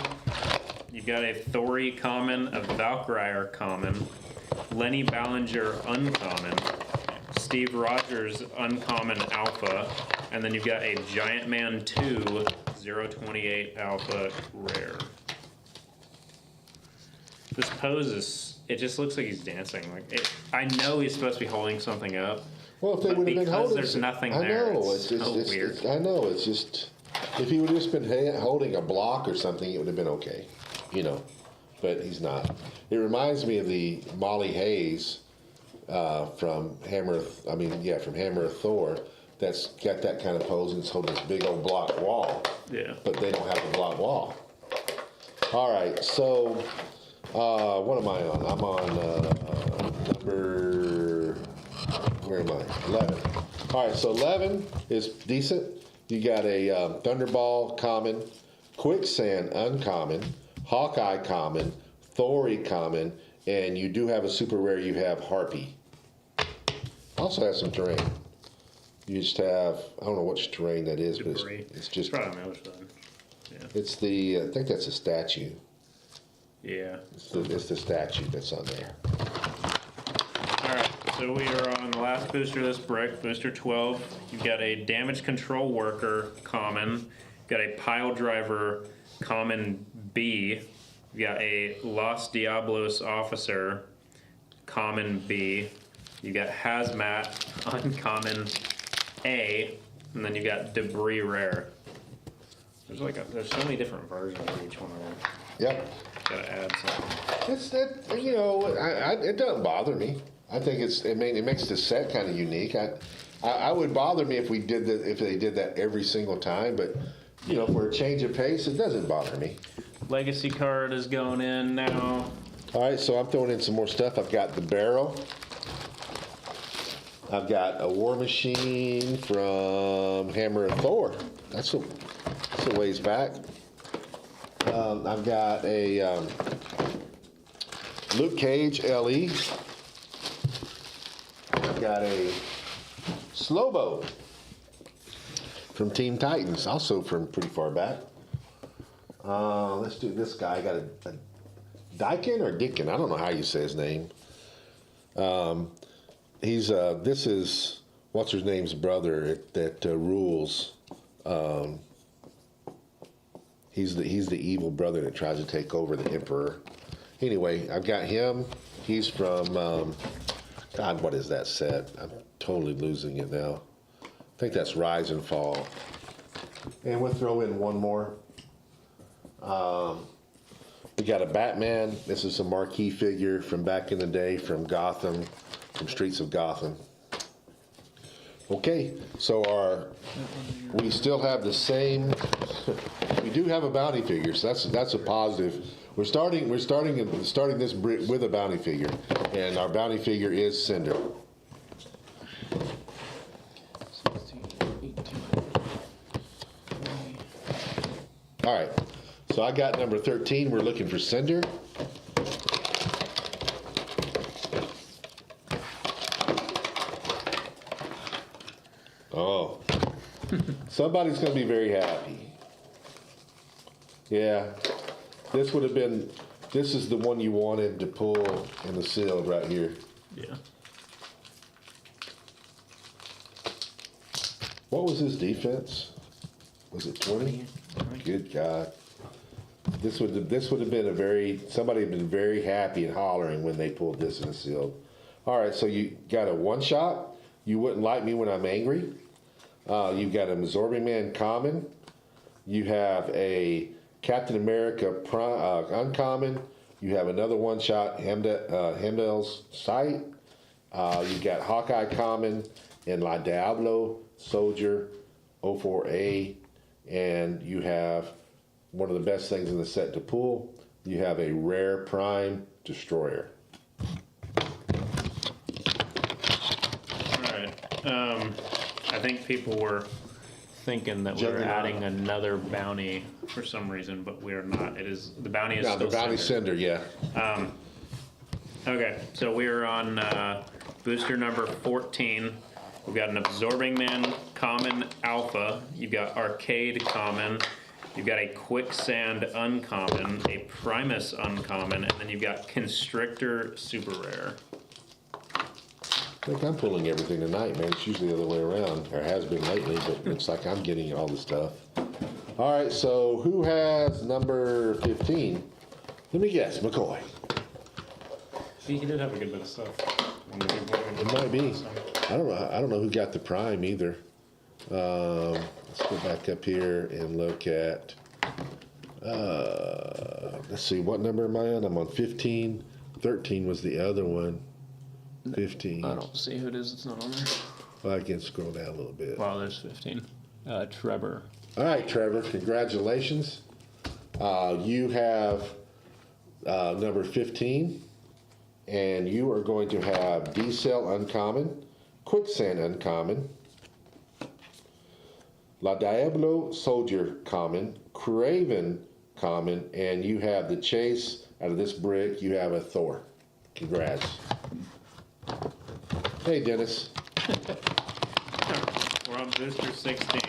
You've got a Thori Common, a Valkyrie Common, Lenny Ballinger Uncommon, Steve Rogers Uncommon Alpha, and then you've got a Giant Man 2 028 Alpha Rare. This pose is, it just looks like he's dancing. I know he's supposed to be holding something up. Well, if they would have been holding, there's nothing I there. know It's so weird. I know it's just. If he would have just been holding a block or something, it would have been okay, But he's not. It reminds me of the Molly Hayes from Hammer of Thor. That's got that kind of pose and it's holding this big old block wall. Yeah. But they don't have a block wall. All right, so what am I on? I'm on number, where am I? 11. All right, so 11 is decent. You got a Thunderball Common, Quicksand Uncommon, Hawkeye Common, Thori Common, and you do have a super rare. You have Harpy. Also has some terrain. You just have, I don't know which terrain that is, but it's just. Probably on the other side. Yeah. It's the, I think that's a statue. Yeah. It's the statue that's on there. All right, so we are on the last booster of this brick, booster 12. You've got a Damage Control Worker Common. You've got a Pile Driver Common B. You've got a Los Diablos Officer Common B. You've got Hazmat Uncommon A. And then you've got Debris Rare. There's so many different versions of each one of them. Yep. Gotta add something. It's that, it doesn't bother me. I think it makes the set kind of unique. I would bother me if they did that every single time, but for a change of pace, it doesn't bother me. Legacy card is going in now. All right, so I'm throwing in some more stuff. I've got the barrel. I've got a War Machine from Hammer of Thor. That's a ways back. I've got a Luke Cage LE. I've got a Slobo from Team Titans, also from pretty far back. Let's do this guy. I got a Dykin or Dickin. I don't know how you say his name. This is what's his name's brother that rules. He's the evil brother that tries to take over the Emperor. Anyway, I've got him. He's from God. What is that set? I'm totally losing it now. I think that's Rise and Fall. And we'll throw in one more. We got a Batman. This is a marquee figure from back in the day from Gotham, from Streets of Gotham. Okay, so we still have the same. We do have a bounty figure, so that's a positive. We're starting this with a bounty figure, and our bounty figure is Cinder. 16, 18. All right, so I got number 13. We're looking for Cinder. Oh. Somebody's going to be very happy. Yeah. This would have been, this is the one you wanted to pull in the sealed right here. Yeah. What was his defense? Was it 20? Good God. This would have been a very, somebody had been very happy and hollering when they pulled this in the sealed. All right, so you got a one shot. You wouldn't like me when I'm angry. You've got an Absorbing Man common. You have a Captain America uncommon. You have another one shot, Heimdall's Sight. You've got Hawkeye common and La Diablo Soldier 04A. And you have one of the best things in the set to pull. You have a rare Prime Destroyer. All right. I think people were thinking that we were adding another bounty for some reason, but we are not. It is the bounty is still the bounty Cinder, yeah. Okay, so we are on booster number 14. We've got an Absorbing Man common alpha. You've got Arcade common. You've got a Quicksand uncommon, a Primus uncommon, and then you've got Constrictor super rare. I think I'm pulling everything tonight, man. It's usually the other way around, or has been lately, but it looks like I'm getting all the stuff. All right, so who has number 15? Let me guess, McCoy. See, he did have a good bit of stuff. It might be. I don't know who got the Prime either. Let's go back up here and look at. Let's see, what number am I on? I'm on 15. 13 was the other one. 15. I don't see who it is. It's not on there. Well, I can scroll down a little bit. Wow, there's 15. Trevor. All right, Trevor, congratulations. You have number 15, and you are going to have D-Cell uncommon, Quicksand uncommon, La Diablo Soldier common, Craven common, and you have the Chase out of this brick. You have a Thor. Congrats. Hey, Dennis. We're on booster 16.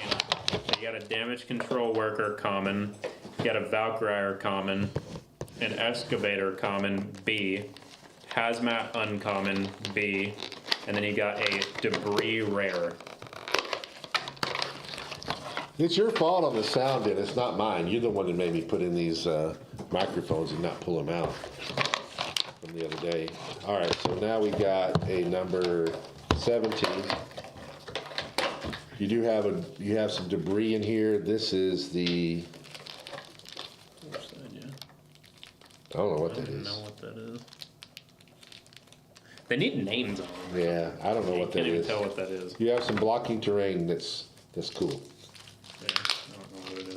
You got a Damage Control Worker common. You got a Valkyrie common, an Excavator common B, Hazmat uncommon B, and then you got a Debris rare. It's your fault on the sound, Dennis, not mine. You're the one that made me put in these microphones and not pull them out from the other day. All right, so now we got a number 17. You have some debris in here. This is the. I don't know what that is. I don't know what that is. They need names on them. Yeah, I don't know what that is. Can't even tell what that is. You have some blocking terrain that's cool. Yeah, I don't know what it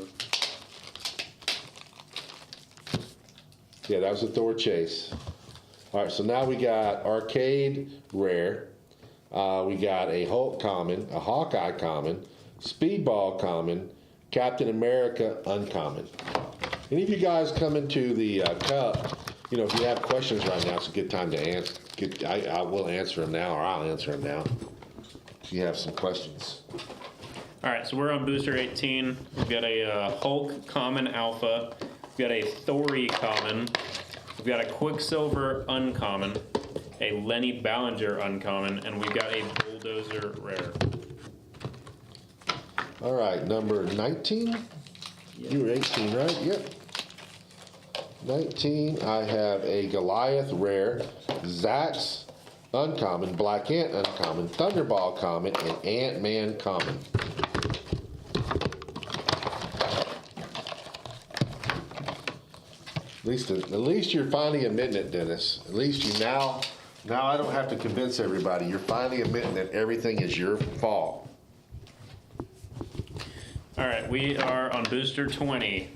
is. Yeah, that was a Thor Chase. All right, so now we got Arcade rare. We got a Hulk common, a Hawkeye common, Speedball common, Captain America uncommon. Any of you guys come into the cup, if you have questions right now, it's a good time to answer. I will answer them now, or I'll answer them now. If you have some questions. All right, so we're on booster 18. We've got a Hulk common alpha. We've got a Thori common. We've got a Quicksilver uncommon, a Lenny Ballinger uncommon, and we've got a Bulldozer rare. All right, number 19? Yep. You were 18, right? Yep. 19, I have a Goliath rare, Zax uncommon, Black Ant uncommon, Thunderball common, and Ant-Man common. At least you're finally admitting it, Dennis. At least you now I don't have to convince everybody. You're finally admitting that everything is your fault. All right, we are on booster 20.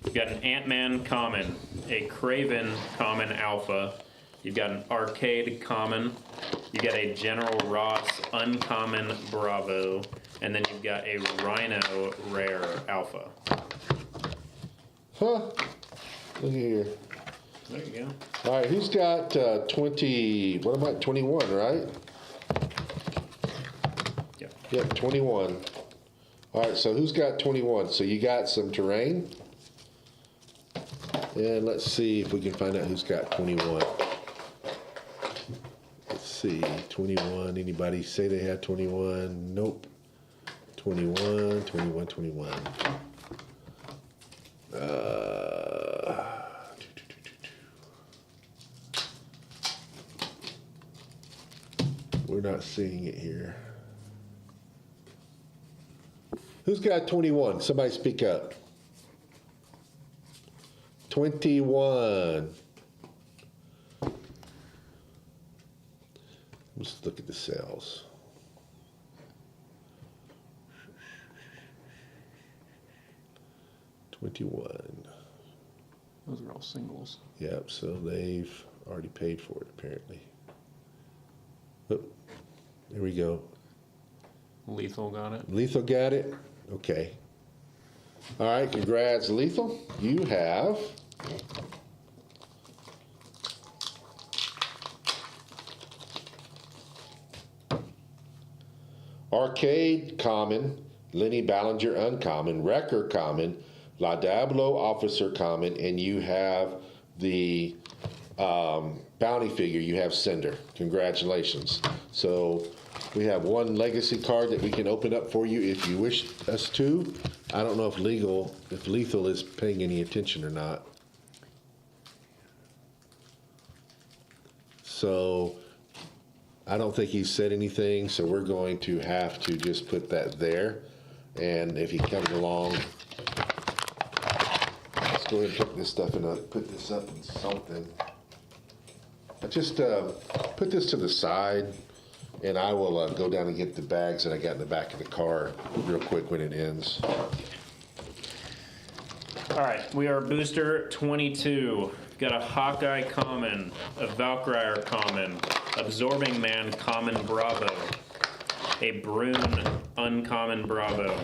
We've got an Ant-Man common, a Craven common alpha. You've got an Arcade common. You got a General Ross uncommon Bravo, and then you've got a Rhino rare alpha. Huh? Look here. There you go. All right, who's got 20? What am I? 21, right? Yep. you. Yep, 21. All right, so who's got 21? So you got some terrain. And let's see if we can find out who's got 21. Let's see, 21. Anybody say they had 21? Nope. 21, 21, 21. We're not seeing it here. Who's got 21? Somebody speak up. 21. Let's look at the sales. Those are all singles. Yep, so they've already paid for it apparently. Oh, there we go. Lethal got it. Lethal got it? Okay. All right, congrats, Lethal. You have Arcade common, Lenny Ballinger uncommon, Wrecker common, La Diablo officer common, and you have the bounty figure. You have Cinder. Congratulations. So we have one legacy card that we can open up for you if you wish us to. I don't know if Lethal is paying any attention or not. So I don't think he's said anything, so we're going to have to just put that there. And if he comes along, let's go ahead and put this stuff put this up in something. I just put this to the side, and I will go down and get the bags that I got in the back of the car real quick when it ends. All right, we are booster 22. Got a Hawkeye common, a Valkyrie common, Absorbing Man common Bravo, a Brune uncommon Bravo,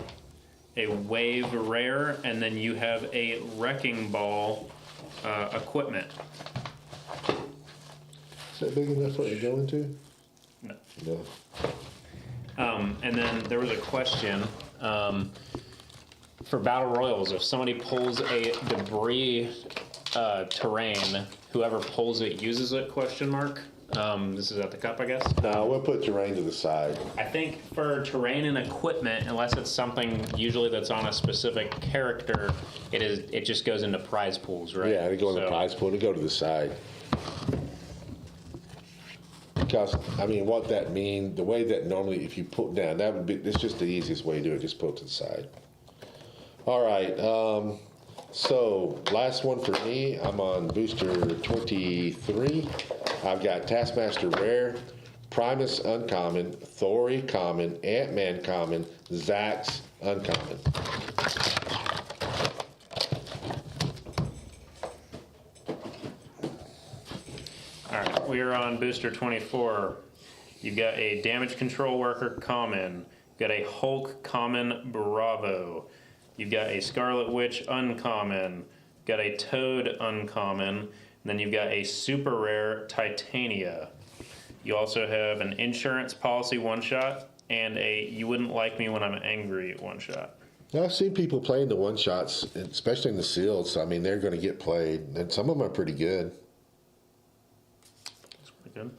a Wave rare, and then you have a Wrecking Ball equipment. Is that big enough for it to go into? No. No. And then there was a question for Battle Royals. If somebody pulls a debris terrain, whoever pulls it uses it, question mark. This is at the cup, I guess. No, we'll put terrain to the side. I think for terrain and equipment, unless it's something usually that's on a specific character, it just goes into prize pools, right? Yeah, they go in the prize pool, they go to the side. Because, I mean, what that means, the way that normally, if you put down, it's just the easiest way to do it, just put it to the side. All right, so last one for me, I'm on booster 23. I've got Taskmaster Rare, Primus Uncommon, Thori Common, Ant-Man Common, Zax Uncommon. Alright, we are on booster 24. You've got a Damage Control Worker Common, you've got a Hulk Common Bravo, you've got a Scarlet Witch Uncommon, got a Toad Uncommon, and then you've got a Super Rare Titania. You also have an Insurance Policy one-shot and a You Wouldn't Like Me When I'm Angry one-shot. I've seen people playing the one-shots, especially in the seals. I mean, they're going to get played, and some of them are pretty good. That's pretty good.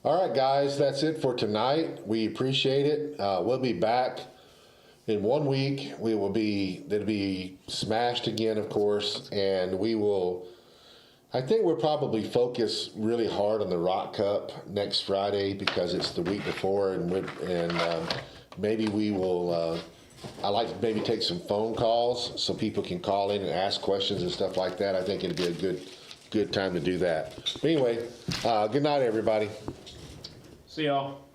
All right, guys, that's it for tonight. We appreciate it. We'll be back in 1 week. It'll be smashed again, of course, and we will. I think we'll probably focus really hard on the Rock Cup next Friday because it's the week before, and maybe we will. I like to maybe take some phone calls so people can call in and ask questions and stuff like that. I think it'd be a good time to do that. But anyway, good night, everybody. See y'all.